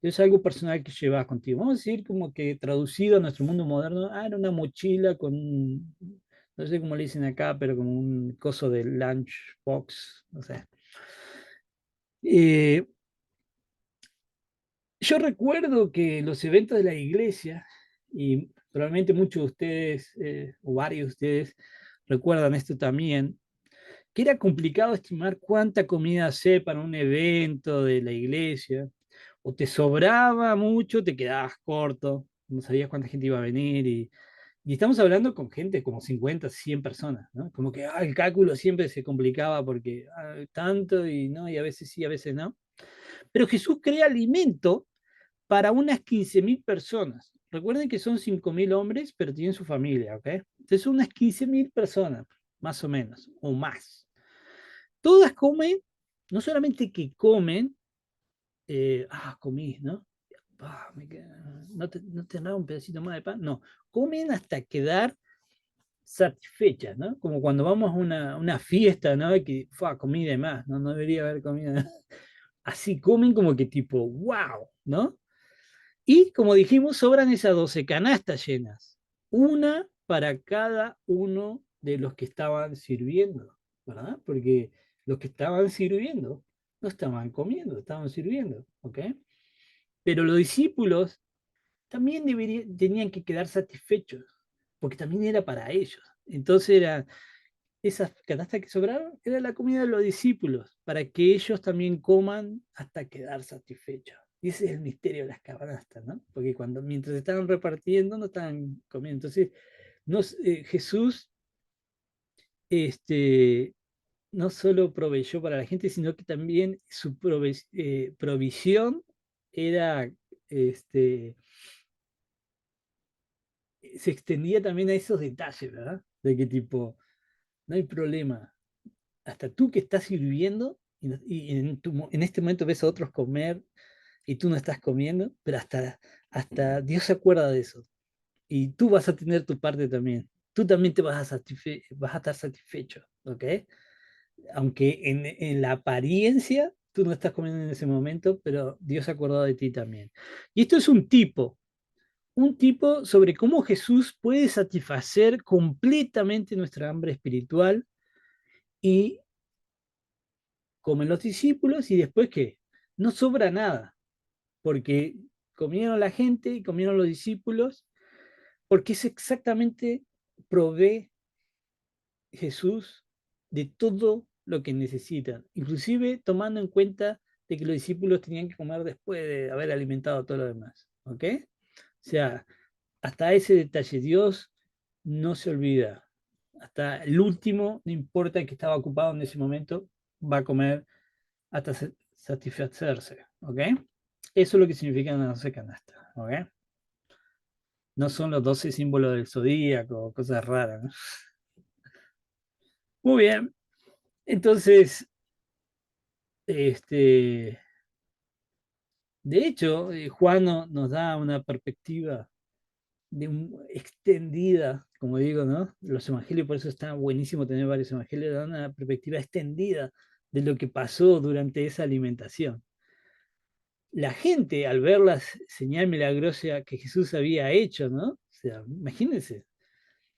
Es algo personal que llevas contigo. Vamos a decir como que traducido a nuestro mundo moderno, era una mochila con, no sé cómo le dicen acá, pero como un coso de lunchbox, no sé. Eh, yo recuerdo que los eventos de la iglesia, y probablemente muchos de ustedes, o varios de ustedes, recuerdan esto también, que era complicado estimar cuánta comida hacer para un evento de la iglesia, o te sobraba mucho, te quedabas corto, no sabías cuánta gente iba a venir, y estamos hablando con gente como 50 100 personas, ¿no? Como que el cálculo siempre se complicaba porque tanto y no, y a veces sí, a veces no. Pero Jesús crea alimento para unas 15.000 personas. Recuerden que son 5.000 hombres, pero tienen su familia, ¿ok? Entonces son unas 15.000 personas, más o menos, o más. Todas comen, no solamente que comen, comí, ¿no? ¿No te un pedacito más de pan? No, comen hasta quedar satisfechas, ¿no? Como cuando vamos a una fiesta, ¿no? Que comí de más, ¿no? No debería haber comido. Así comen como que tipo, wow, ¿no? Y como dijimos, sobran esas 12 canastas llenas, una para cada uno de los que estaban sirviendo, ¿verdad? Porque los que estaban sirviendo no estaban comiendo, estaban sirviendo, ¿ok? Pero los discípulos también tenían que quedar satisfechos, porque también era para ellos. Entonces esas canastas que sobraron, era la comida de los discípulos, para que ellos también coman hasta quedar satisfechos. Y ese es el misterio de las canastas, ¿no? Porque mientras estaban repartiendo, no estaban comiendo. Entonces, Jesús este, no solo proveyó para la gente, sino que también su provisión era, este, se extendía también a esos detalles, ¿verdad? De que tipo, no hay problema, hasta tú que estás sirviendo y en este momento ves a otros comer y tú no estás comiendo, pero hasta Dios se acuerda de eso. Y tú vas a tener tu parte también. Tú también vas a estar satisfecho, ¿ok? Aunque en la apariencia tú no estás comiendo en ese momento, pero Dios se ha acordado de ti también. Y esto es un tipo sobre cómo Jesús puede satisfacer completamente nuestra hambre espiritual y comen los discípulos y después ¿qué? No sobra nada, porque comieron la gente y comieron los discípulos, porque es exactamente provee Jesús de todo lo que necesitan, inclusive tomando en cuenta de que los discípulos tenían que comer después de haber alimentado a todo lo demás, ¿ok? O sea, hasta ese detalle Dios no se olvida, hasta el último, no importa que estaba ocupado en ese momento, va a comer hasta satisfacerse, ¿ok? Eso es lo que significa una 12 canasta, ¿ok? No son los 12 símbolos del zodíaco, cosas raras, ¿no? Muy bien, entonces, este, de hecho, Juan nos da una perspectiva extendida, como digo, ¿no? Los evangelios, por eso está buenísimo tener varios evangelios, dan una perspectiva extendida de lo que pasó durante esa alimentación. La gente, al ver la señal milagrosa que Jesús había hecho, ¿no? O sea, imagínense,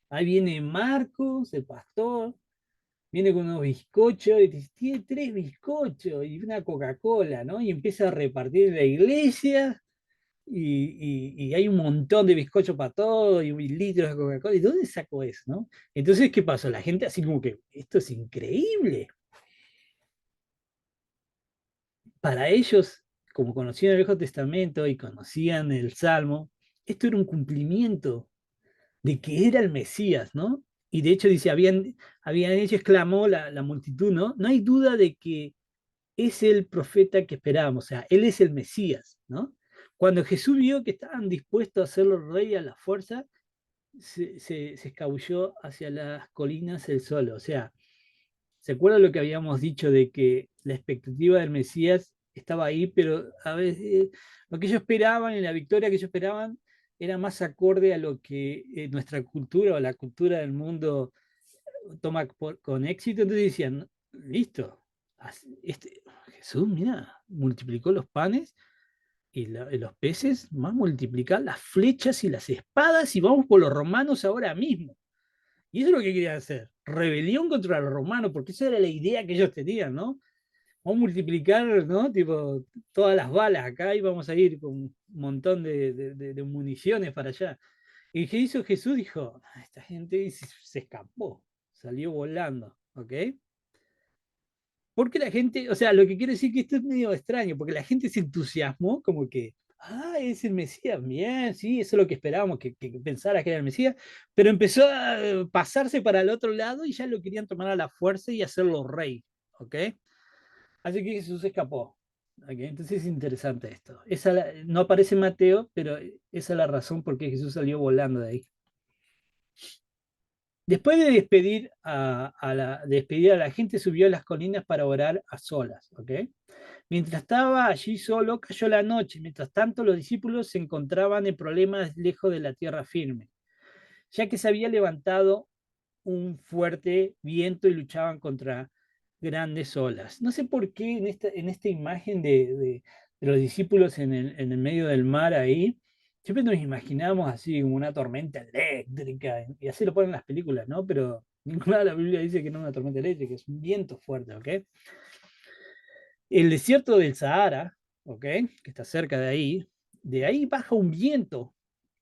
ahí viene Marcos, el pastor, viene con unos bizcochos y dice, tiene 3 bizcochos y una Coca-Cola, ¿no? Y empieza a repartir en la iglesia y hay un montón de bizcochos para todos y litros de Coca-Cola. ¿Y dónde sacó eso, no? Entonces, ¿qué pasó? La gente así como que, esto es increíble. Para ellos, como conocían el Viejo Testamento y conocían el Salmo, esto era un cumplimiento de que era el Mesías, ¿no? Y de hecho dice, habían hecho, exclamó la multitud, ¿no? No hay duda de que es el profeta que esperábamos, o sea, él es el Mesías, ¿no? Cuando Jesús vio que estaban dispuestos a hacerlo rey a la fuerza, se escabulló hacia las colinas él solo. O sea, ¿se acuerda lo que habíamos dicho de que la expectativa del Mesías estaba ahí, pero a veces lo que ellos esperaban y la victoria que ellos esperaban era más acorde a lo que nuestra cultura o la cultura del mundo toma con éxito? Entonces decían, listo, Jesús, mira, multiplicó los panes y los peces, más multiplicar las flechas y las espadas y vamos por los romanos ahora mismo. Y eso es lo que querían hacer, rebelión contra los romanos, porque esa era la idea que ellos tenían, ¿no? Vamos a multiplicar, ¿no? Tipo, todas las balas acá y vamos a ir con un montón de municiones para allá. ¿Y qué hizo Jesús? Dijo, esta gente se escapó, salió volando, ¿ok? Porque la gente, o sea, lo que quiere decir que esto es medio extraño, porque la gente se entusiasmó como que, es el Mesías, bien, sí, eso es lo que esperábamos, que pensara que era el Mesías, pero empezó a pasarse para el otro lado y ya lo querían tomar a la fuerza y hacerlo rey, ¿ok? Así que Jesús escapó. ¿Ok? Entonces es interesante esto. No aparece en Mateo, pero esa es la razón por qué Jesús salió volando de ahí. Después de despedir a la gente, subió a las colinas para orar a solas. ¿Ok? Mientras estaba allí solo, cayó la noche. Mientras tanto, los discípulos se encontraban en problemas lejos de la tierra firme, ya que se había levantado un fuerte viento y luchaban contra grandes olas. No sé por qué en esta imagen de los discípulos en el medio del mar ahí, siempre nos imaginamos así como una tormenta eléctrica, y así lo ponen en las películas, ¿no? Pero ninguna de la Biblia dice que no es una tormenta eléctrica, es un viento fuerte, ¿ok? El desierto del Sahara, ¿ok? Que está cerca de ahí baja un viento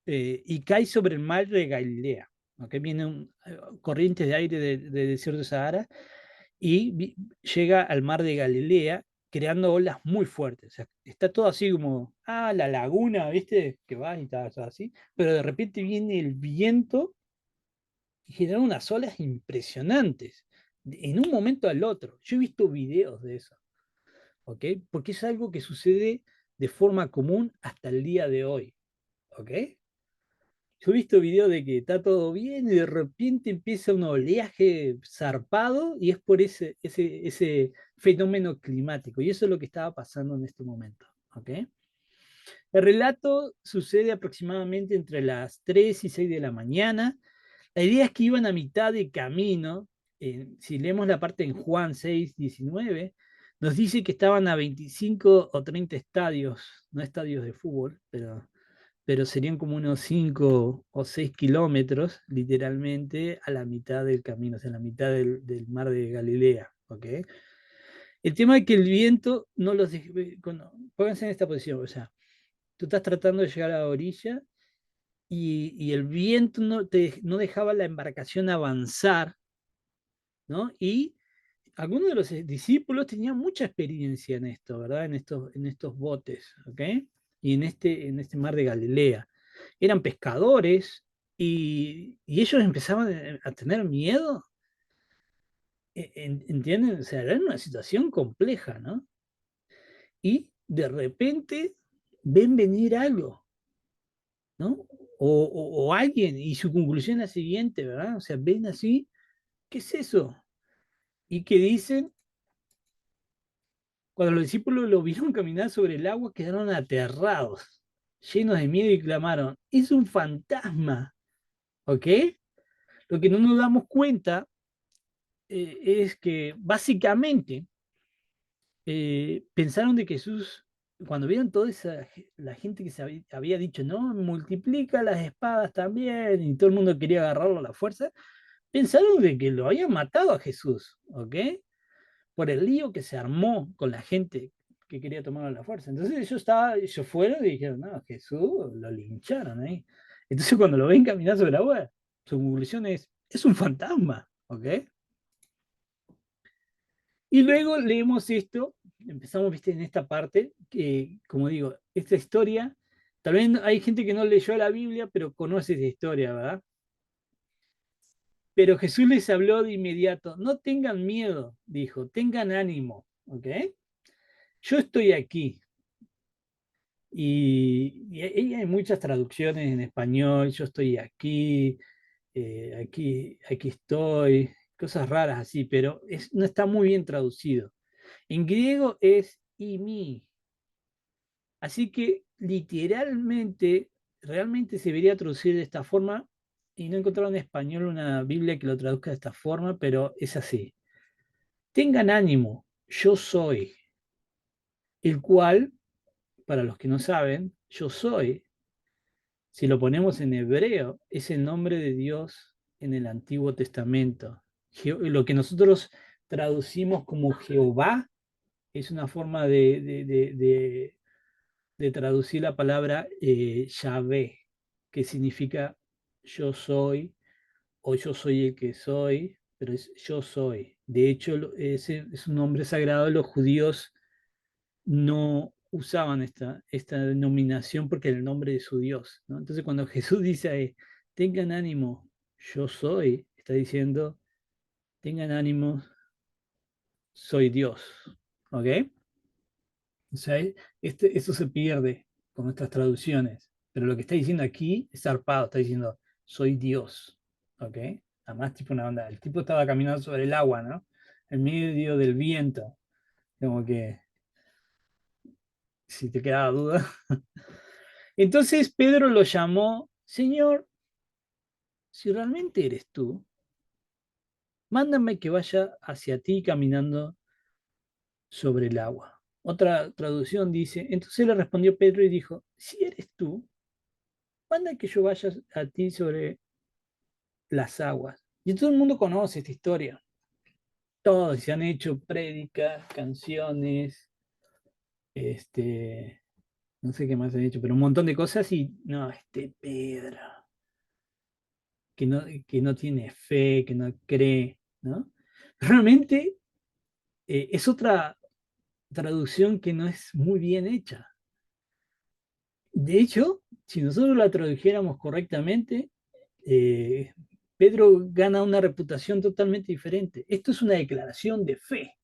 y cae sobre el mar de Galilea. ¿Ok? Vienen corrientes de aire del desierto del Sahara y llega al mar de Galilea creando olas muy fuertes. O sea, está todo así como, la laguna, ¿viste? Que va y está así, pero de repente viene el viento y genera unas olas impresionantes, en un momento al otro. Yo he visto videos de eso. ¿Ok? Porque es algo que sucede de forma común hasta el día de hoy, ¿ok? Yo he visto videos de que está todo bien y de repente empieza un oleaje zarpado y es por ese fenómeno climático. Y eso es lo que estaba pasando en este momento, ¿ok? El relato sucede aproximadamente entre las 3 y 6 de la mañana. La idea es que iban a mitad de camino. Si leemos la parte en Juan 6:19, nos dice que estaban a 25 o 30 estadios, no estadios de fútbol, pero serían como unos 5 o 6 kilómetros, literalmente, a la mitad del camino, o sea, a la mitad del mar de Galilea. ¿Ok? El tema es que el viento no los deja. Pónganse en esta posición, o sea, tú estás tratando de llegar a la orilla y el viento no dejaba la embarcación avanzar, ¿no? Y algunos de los discípulos tenían mucha experiencia en esto, ¿verdad? En estos botes, ¿ok? Y en este mar de Galilea. Eran pescadores y ellos empezaban a tener miedo, ¿entienden? O sea, era una situación compleja, ¿no? Y de repente ven venir algo, ¿no? O alguien, y su conclusión es la siguiente, ¿verdad? O sea, ven así, ¿qué es eso? Y que dicen, cuando los discípulos lo vieron caminar sobre el agua, quedaron aterrados, llenos de miedo y clamaron, es un fantasma, ¿ok? Lo que no nos damos cuenta es que básicamente pensaron de que Jesús, cuando vieron toda la gente que había dicho, no, multiplica las espadas también, y todo el mundo quería agarrarlo a la fuerza, pensaron de que lo habían matado a Jesús, ¿ok? Por el lío que se armó con la gente que quería tomarlo a la fuerza. Entonces ellos fueron y dijeron, no, Jesús lo lincharon ahí. Entonces cuando lo ven caminar sobre la agua, su conclusión es un fantasma, ¿ok? Y luego leemos esto, empezamos, viste, en esta parte, que, como digo, esta historia, tal vez hay gente que no leyó la Biblia, pero conoce esta historia, ¿verdad? Pero Jesús les habló de inmediato, no tengan miedo, dijo, tengan ánimo, ¿ok? yo estoy aquí. Y hay muchas traducciones en español, yo estoy aquí, aquí estoy, cosas raras así, pero no está muy bien traducido. En griego es imi, así que literalmente, realmente se debería traducir de esta forma, y no he encontrado en español una Biblia que lo traduzca de esta forma, pero es así. Tengan ánimo, yo soy, el cual, para los que no saben, yo soy, si lo ponemos en hebreo, es el nombre de Dios en el Antiguo Testamento. Lo que nosotros traducimos como Jehová es una forma de traducir la palabra Yahvé, que significa yo soy o yo soy el que soy, pero es yo soy. De hecho, ese es un nombre sagrado. Los judíos no usaban esta denominación porque era el nombre de su Dios, ¿no? Entonces, cuando Jesús dice ahí, tengan ánimo, yo soy, está diciendo, tengan ánimo, soy Dios. ¿Ok? O sea, eso se pierde con nuestras traducciones. Pero lo que está diciendo aquí es zarpado, está diciendo, soy Dios. ¿Ok? Además, tipo una onda. El tipo estaba caminando sobre el agua, ¿no? En medio del viento. Como que, si te quedaba duda. Entonces Pedro lo llamó, Señor, si realmente eres tú, mándame que vaya hacia ti caminando sobre el agua. Otra traducción dice, entonces le respondió Pedro y dijo, si eres tú, manda que yo vaya a ti sobre las aguas. Y todo el mundo conoce esta historia. Todos se han hecho prédicas, canciones, este, no sé qué más han hecho, pero un montón de cosas y no, este Pedro, que no tiene fe, que no cree, ¿no? Realmente es otra traducción que no es muy bien hecha. De hecho, si nosotros la tradujéramos correctamente, eh, Pedro gana una reputación totalmente diferente. Esto es una declaración de fe,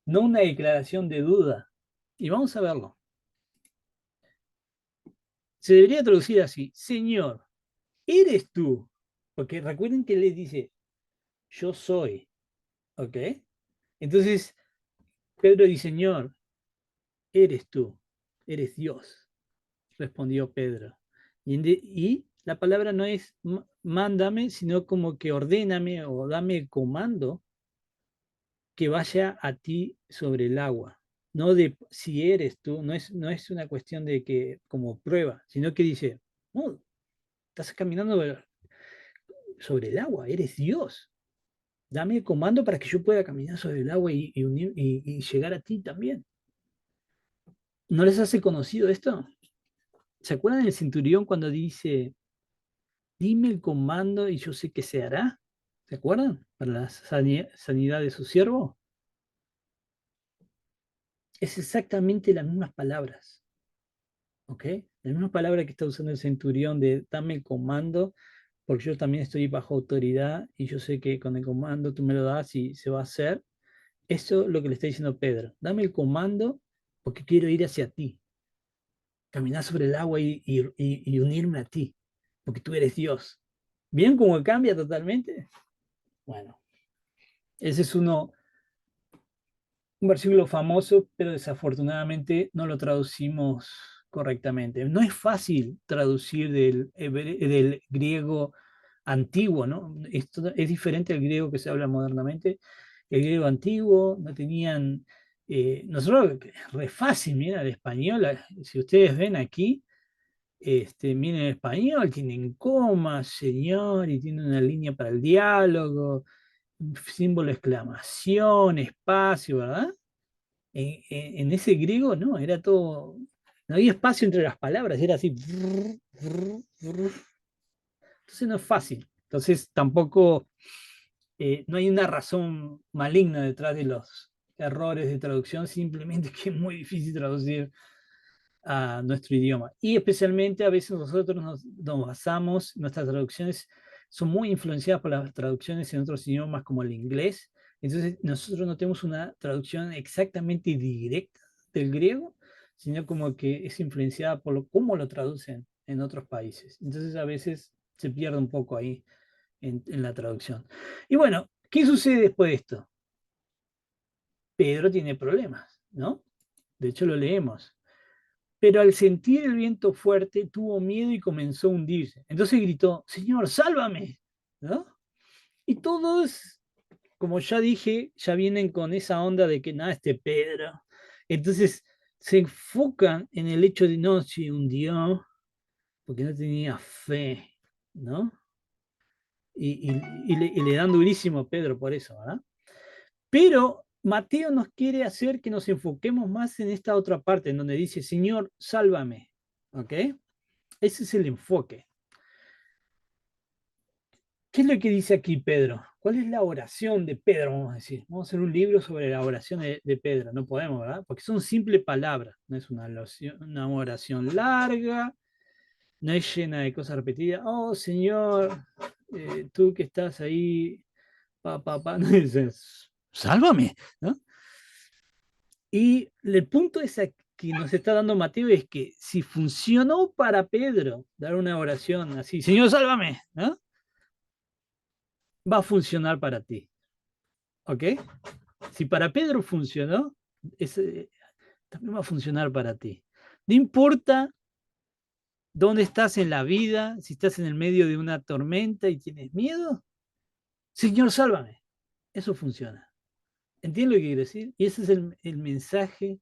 no una declaración de duda. Y vamos a verlo. Se debería traducir así, Señor, eres tú. Porque recuerden que les dice, yo soy. ¿Ok? Entonces, Pedro dice, Señor, eres tú, eres Dios, respondió Pedro. Y la palabra no es mándame, sino como que ordéname o dame el comando que vaya a ti sobre el agua. No de si eres tú, no es una cuestión de que como prueba, sino que dice, oh, estás caminando sobre el agua, eres Dios. Dame el comando para que yo pueda caminar sobre el agua y llegar a ti también. ¿No les hace conocido esto? ¿Se acuerdan del centurión cuando dice, dime el comando y yo sé que se hará? ¿Se acuerdan? Para la sanidad de su siervo. Es exactamente las mismas palabras, ¿ok? Las mismas palabras que está usando el centurión de dame el comando, porque yo también estoy bajo autoridad y yo sé que con el comando tú me lo das y se va a hacer. Eso es lo que le está diciendo Pedro. Dame el comando porque quiero ir hacia ti, caminar sobre el agua y unirme a ti, porque tú eres Dios. ¿Bien cómo cambia totalmente? Bueno, ese es un versículo famoso, pero desafortunadamente no lo traducimos correctamente. No es fácil traducir del griego antiguo, ¿no? Esto es diferente al griego que se habla modernamente. El griego antiguo no tenían, nosotros, re fácil, mira, el español, si ustedes ven aquí, miren el español, tienen comas, señor, y tiene una línea para el diálogo, símbolo de exclamación, espacio, ¿verdad? En ese griego no, era todo, no había espacio entre las palabras, era así. Entonces no es fácil. Entonces tampoco, no hay una razón maligna detrás de los errores de traducción, simplemente que es muy difícil traducir a nuestro idioma. Y especialmente a veces nosotros nos basamos, nuestras traducciones son muy influenciadas por las traducciones en otros idiomas como el inglés. Entonces nosotros no tenemos una traducción exactamente directa del griego, sino como que es influenciada por cómo lo traducen en otros países. Entonces a veces se pierde un poco ahí en la traducción. Y bueno, ¿qué sucede después de esto? Pedro tiene problemas, ¿no? De hecho lo leemos. Pero al sentir el viento fuerte tuvo miedo y comenzó a hundirse. Entonces gritó, Señor, sálvame, ¿no? Y todos, como ya dije, ya vienen con esa onda de que nada, este Pedro. Entonces se enfocan en el hecho de no, se hundió porque no tenía fe, ¿no? Y le dan durísimo a Pedro por eso, ¿verdad? Pero Mateo nos quiere hacer que nos enfoquemos más en esta otra parte, en donde dice, Señor, sálvame, ¿ok? Ese es el enfoque. ¿Qué es lo que dice aquí Pedro? ¿Cuál es la oración de Pedro? Vamos a decir. Vamos a hacer un libro sobre la oración de Pedro. No podemos, ¿verdad? Porque son simples palabras. No es una oración larga, no es llena de cosas repetidas. Oh, Señor, tú que estás ahí, no dices, sálvame, ¿no? Y el punto es que nos está dando Mateo es que si funcionó para Pedro dar una oración así, Señor, sálvame, ¿no? Va a funcionar para ti, ¿ok? Si para Pedro funcionó, también va a funcionar para ti. No importa dónde estás en la vida, si estás en el medio de una tormenta y tienes miedo, Señor, sálvame. Eso funciona. ¿Entiendes lo que quiero decir? Y ese es el mensaje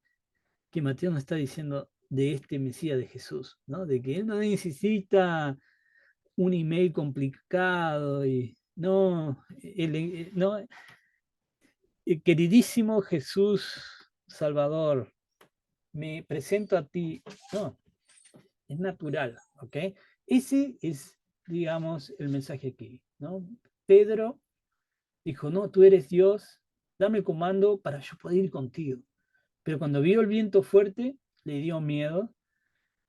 que Mateo nos está diciendo de este Mesías de Jesús, ¿no? De que él no necesita un email complicado y no, no, queridísimo Jesús Salvador, me presento a ti. No, es natural, ¿ok? Ese es, digamos, el mensaje aquí, ¿no? Pedro dijo, no, tú eres Dios, dame el comando para yo poder ir contigo. Pero cuando vio el viento fuerte, le dio miedo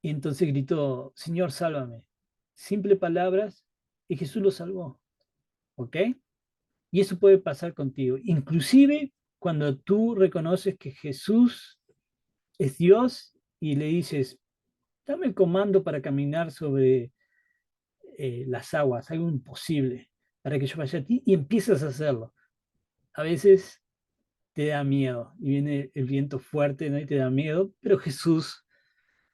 y entonces gritó, Señor, sálvame. Simple palabras y Jesús lo salvó, ¿ok? Y eso puede pasar contigo. Inclusive cuando tú reconoces que Jesús es Dios y le dices, dame el comando para caminar sobre las aguas, algo imposible, para que yo vaya a ti y empiezas a hacerlo. A veces te da miedo y viene el viento fuerte, ¿no? Y te da miedo, pero Jesús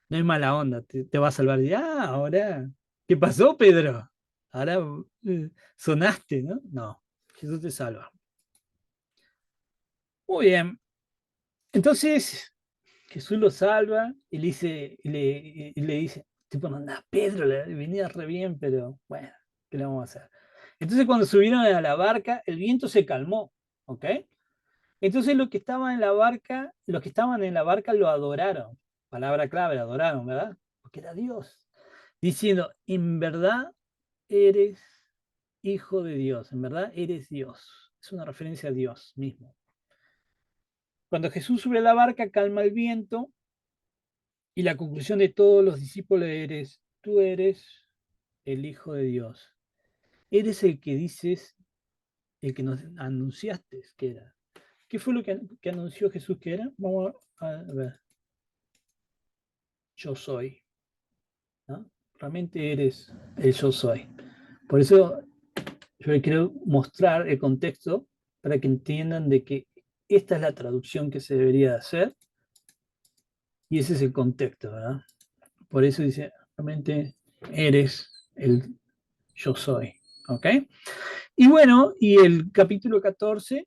no es mala onda, te va a salvar. Y, ahora, ¿qué pasó, Pedro? Ahora sonaste, ¿no? No, Jesús te salva. Muy bien. Entonces, Jesús lo salva y le dice, tipo, no, anda, Pedro, le venía re bien, pero bueno, ¿qué le vamos a hacer? Entonces cuando subieron a la barca, el viento se calmó, ¿ok? Entonces los que estaban en la barca lo adoraron. Palabra clave, adoraron, ¿verdad? Porque era Dios. Diciendo, en verdad eres hijo de Dios, en verdad eres Dios. Es una referencia a Dios mismo. Cuando Jesús sube a la barca, calma el viento y la conclusión de todos los discípulos tú eres el Hijo de Dios. Eres el que dices, el que nos anunciaste que era. ¿Qué fue lo que anunció Jesús que era? Vamos a ver. Yo soy, ¿no? Realmente eres el yo soy. Por eso yo le quiero mostrar el contexto para que entiendan de que esta es la traducción que se debería hacer y ese es el contexto, ¿verdad? Por eso dice, realmente eres el yo soy, ¿ok? Y bueno, y el capítulo 14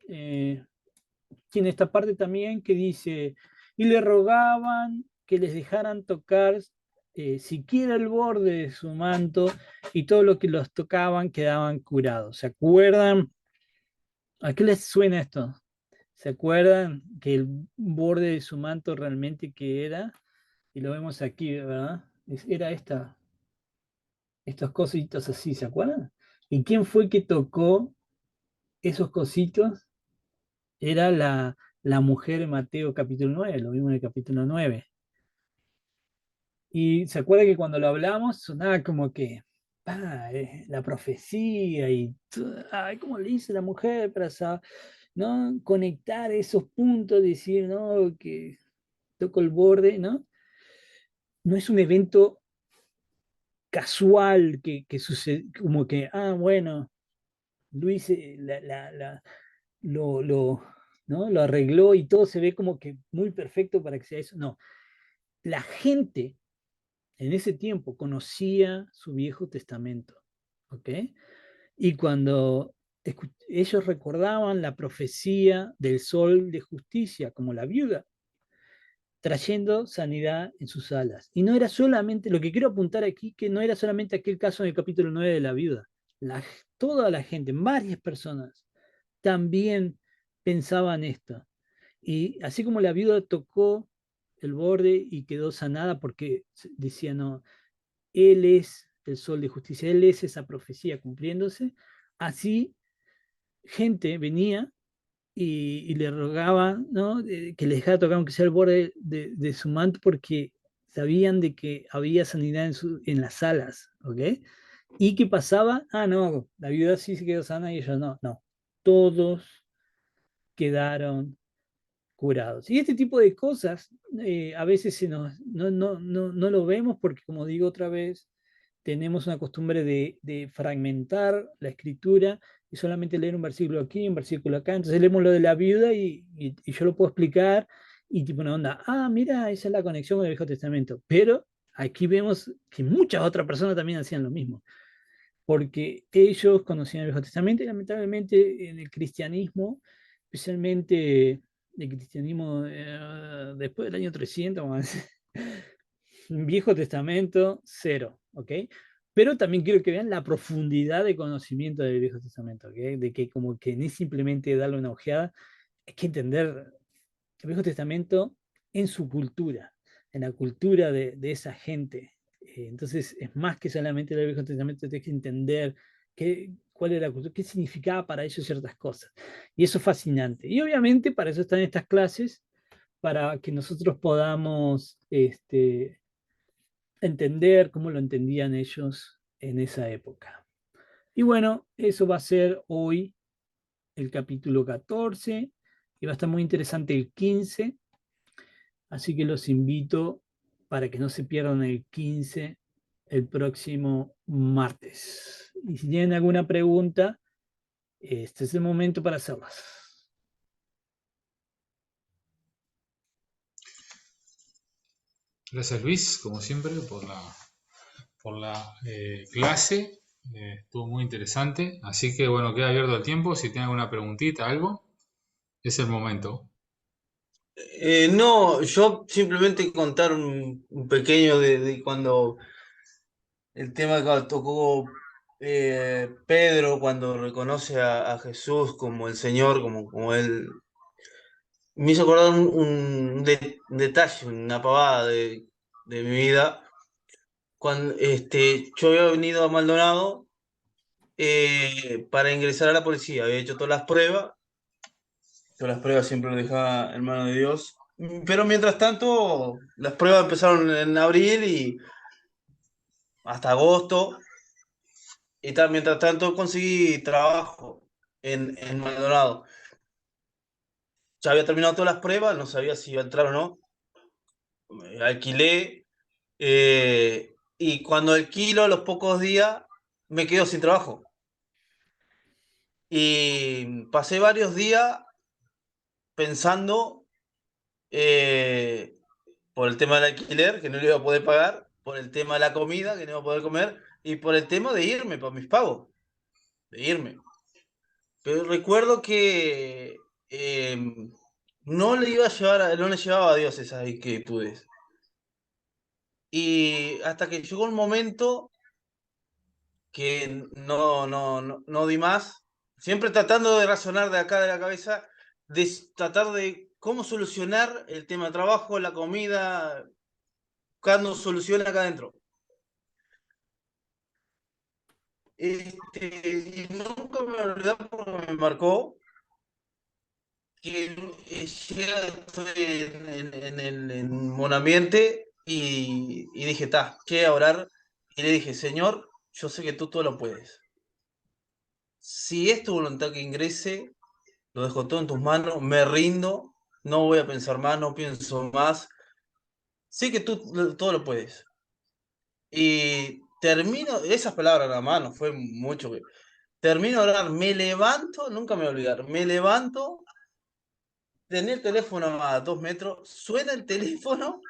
tiene esta parte también que dice, y le rogaban que les dejaran tocar siquiera el borde de su manto y todo lo que los tocaban quedaban curados. ¿Se acuerdan? ¿A qué les suena esto? ¿Se acuerdan que el borde de su manto realmente que era? Y lo vemos aquí, ¿verdad? Era estos cositos así, ¿se acuerdan? ¿Y quién fue que tocó esos cositos? Era la mujer de Mateo capítulo 9, lo vimos en el capítulo 9. Y se acuerda que cuando lo hablamos sonaba como que la profecía y ay, ¿cómo le dice la mujer para saber? ¿no? Conectar esos puntos, decir, no, que toco el borde, ¿no? No es un evento casual que sucede, como que, bueno, Luis lo, ¿no? Lo arregló y todo se ve como que muy perfecto para que sea eso. No, la gente en ese tiempo conocía su Viejo Testamento, ¿ok? Y cuando ellos recordaban la profecía del sol de justicia, como la viuda, trayendo sanidad en sus alas. Y no era solamente, lo que quiero apuntar aquí, que no era solamente aquel caso en el capítulo 9 de la viuda. La, toda la gente, varias personas, también pensaban esto. Y así como la viuda tocó el borde y quedó sanada porque decía, no, Él es el sol de justicia, Él es esa profecía cumpliéndose, así gente venía y le rogaba, ¿no? Que le dejara tocar aunque sea el borde de su manto porque sabían de que había sanidad en las alas, ¿ok? ¿Y qué pasaba? No, la viuda sí se quedó sana y ellos no, no. Todos quedaron curados. Y este tipo de cosas a veces no lo vemos porque, como digo otra vez, tenemos una costumbre de fragmentar la escritura y solamente leer un versículo aquí, un versículo acá. Entonces leemos lo de la viuda y yo lo puedo explicar y tipo una onda, mira, esa es la conexión con el Viejo Testamento. Pero aquí vemos que muchas otras personas también hacían lo mismo porque ellos conocían el Viejo Testamento y lamentablemente en el cristianismo, especialmente el cristianismo después del año 300, vamos a decir, Viejo Testamento, cero, ¿ok? Pero también quiero que vean la profundidad de conocimiento del Viejo Testamento, ¿ok? De que como que ni simplemente darle una ojeada, hay que entender el Viejo Testamento en su cultura, en la cultura de esa gente. Entonces, es más que solamente el Viejo Testamento, tienes que entender cuál era la cultura, qué significaba para ellos ciertas cosas. Y eso es fascinante. Y obviamente para eso están estas clases, para que nosotros podamos entender cómo lo entendían ellos en esa época. Y bueno, eso va a ser hoy el capítulo 14 y va a estar muy interesante el 15. Así que los invito para que no se pierdan el 15 el próximo martes. Y si tienen alguna pregunta, este es el momento para hacerlas. Gracias Luis, como siempre, por la clase. Estuvo muy interesante. Así que bueno, queda abierto el tiempo. Si tienen alguna preguntita, algo, es el momento. No, yo simplemente contar un pequeño de cuando el tema que tocó Pedro, cuando reconoce a Jesús como el Señor, como él. Me hizo acordar un detalle, una pavada de mi vida. Cuando yo había venido a Maldonado para ingresar a la policía, había hecho todas las pruebas siempre lo dejaba en manos de Dios. Pero mientras tanto, las pruebas empezaron en abril y hasta agosto. Y tal, mientras tanto conseguí trabajo en Maldonado. Ya había terminado todas las pruebas, no sabía si iba a entrar o no. Alquilé y cuando alquilo a los pocos días me quedo sin trabajo. Y pasé varios días pensando eh, por el tema del alquiler, que no le iba a poder pagar, por el tema de la comida, que no iba a poder comer, y por el tema de irme, por mis pagos, de irme. Pero recuerdo que no le iba a llevar, no le llevaba a Dios esas inquietudes. Y hasta que llegó un momento que no di más, siempre tratando de razonar de acá de la cabeza, de tratar de cómo solucionar el tema del trabajo, la comida, buscando soluciones acá adentro. Y nunca me olvidé porque me marcó que llega, estoy en un ambiente y dije, llegué a orar y le dije, Señor, yo sé que tú todo lo puedes. Si es tu voluntad que ingrese, lo dejo todo en tus manos, me rindo, no voy a pensar más, no pienso más. Sé que tú todo lo puedes. Y termino, esas palabras nada más, no fue mucho. Termino de orar, me levanto, nunca me voy a olvidar, me levanto, tenía el teléfono a 2 metros, suena el teléfono,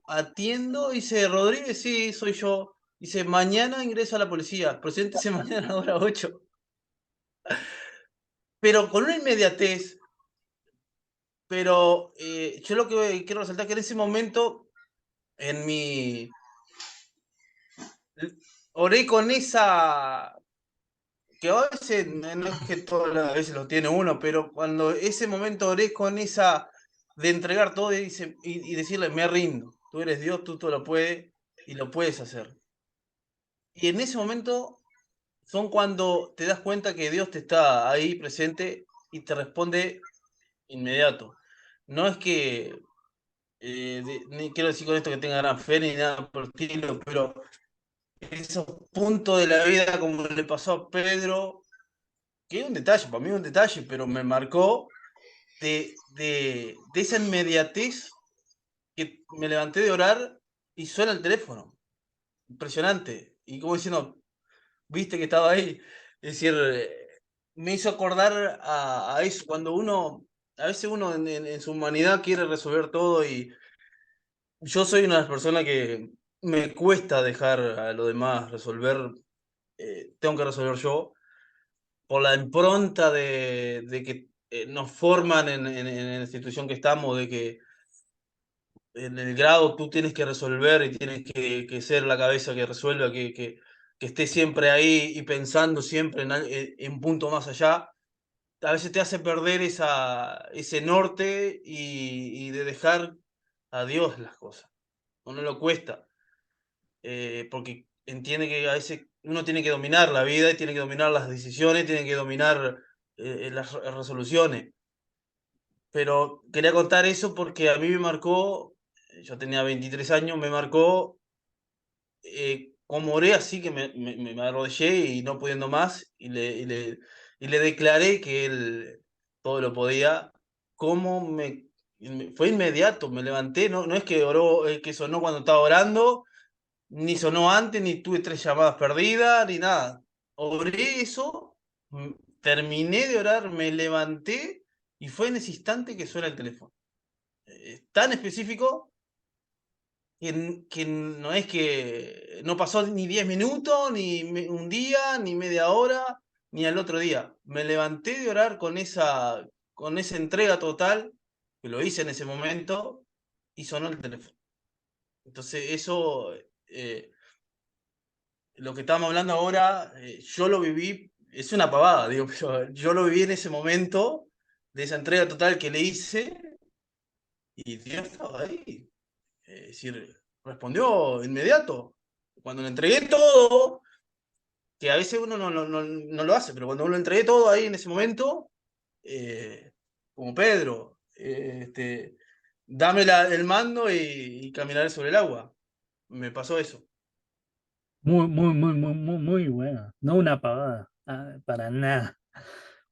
atiendo, dice, Rodríguez, sí, soy yo. Dice, mañana ingresa a la policía, preséntese mañana a hora 8. Pero con una inmediatez, pero yo lo que quiero resaltar es que en ese momento, en mi... Oré con esa... Que a veces, no es que todas las veces lo tiene uno, pero cuando ese momento oré con esa de entregar todo y decirle, me rindo, tú eres Dios, tú todo lo puedes y lo puedes hacer. Y en ese momento son cuando te das cuenta que Dios te está ahí presente y te responde inmediato. No es que, ni quiero decir con esto que tenga gran fe ni nada por el estilo, pero esos puntos de la vida como le pasó a Pedro, que es un detalle, para mí es un detalle, pero me marcó de esa inmediatez que me levanté de orar y suena el teléfono. Impresionante. Y como diciendo, viste que estaba ahí. Es decir, me hizo acordar a eso, cuando a veces uno en su humanidad quiere resolver todo y yo soy una de las personas que me cuesta dejar a los demás resolver, tengo que resolver yo, por la impronta de que nos forman en la institución que estamos, de que en el grado tú tienes que resolver y tienes que ser la cabeza que resuelva, que esté siempre ahí y pensando siempre en punto más allá, a veces te hace perder ese norte y de dejar a Dios las cosas. Uno lo cuesta, porque entiende que a veces uno tiene que dominar la vida y tiene que dominar las decisiones, tiene que dominar las resoluciones. Pero quería contar eso porque a mí me marcó, yo tenía 23 años, me marcó como oré así que me arrodillé y no pudiendo más y le declaré que él todo lo podía. Como fue inmediato, me levanté, no es que oró, que sonó cuando estaba orando, ni sonó antes, ni tuve 3 llamadas perdidas, ni nada. Oré eso, mm, terminé de orar, me levanté y fue en ese instante que suena el teléfono. Tan específico que no es que no pasó ni 10 minutos, ni un día, ni media hora, ni al otro día. Me levanté de orar con esa entrega total, que lo hice en ese momento, y sonó el teléfono. Entonces, eso, lo que estamos hablando ahora, yo lo viví, es una pavada, digo, pero yo lo viví en ese momento, de esa entrega total que le hice, y Dios estaba ahí. Es decir, respondió inmediato. Cuando le entregué todo, que a veces uno no lo hace, pero cuando uno le entregué todo ahí en ese momento, como Pedro, dame el mando y caminaré sobre el agua. Me pasó eso. Muy, muy, muy, muy, muy, muy buena. No una pavada, para nada.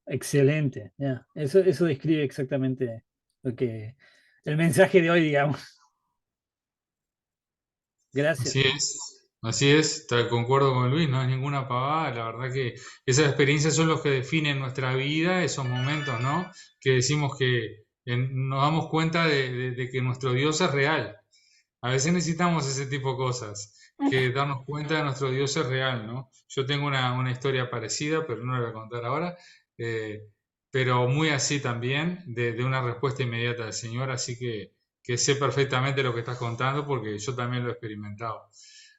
Excelente. Ya. Eso describe exactamente lo que el mensaje de hoy, digamos. Gracias. Así es, concuerdo con Luis, no es ninguna pavada, la verdad que esas experiencias son los que definen nuestra vida, esos momentos, ¿no? Que decimos que nos damos cuenta de que nuestro Dios es real. A veces necesitamos ese tipo de cosas, que darnos cuenta de nuestro Dios es real, ¿no? Yo tengo una historia parecida, pero no la voy a contar ahora, eh, pero muy así también, de una respuesta inmediata del Señor, así que sé perfectamente lo que estás contando porque yo también lo he experimentado.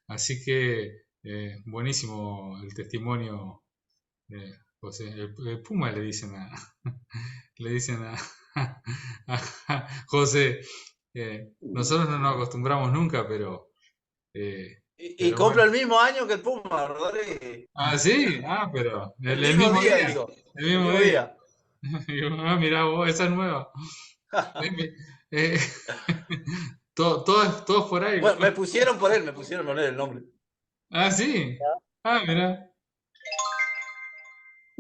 Así que buenísimo el testimonio, José. El Puma le dicen a, le dicen a José. Nosotros no nos acostumbramos nunca, eh, Y pero compro bueno. el mismo año que el Puma, Rodríguez. Ah, sí, pero El el mismo mismo día, día, digo. el El mismo mismo día. día. Digo, ah, mirá vos, esa es nueva. Eh, todos por ahí. Bueno, me pusieron por él el nombre. Ah, sí. Ah, mirá.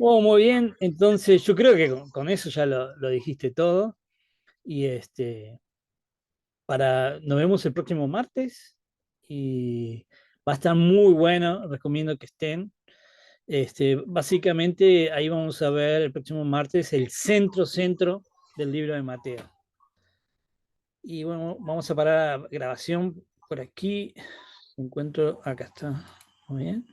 Oh, muy bien, entonces yo creo que con eso ya lo dijiste todo. Y nos vemos el próximo martes y va a estar muy bueno, recomiendo que estén. Básicamente ahí vamos a ver el próximo martes el centro del libro de Mateo. Y bueno, vamos a parar la grabación por aquí. Encuentro, acá está. Muy bien.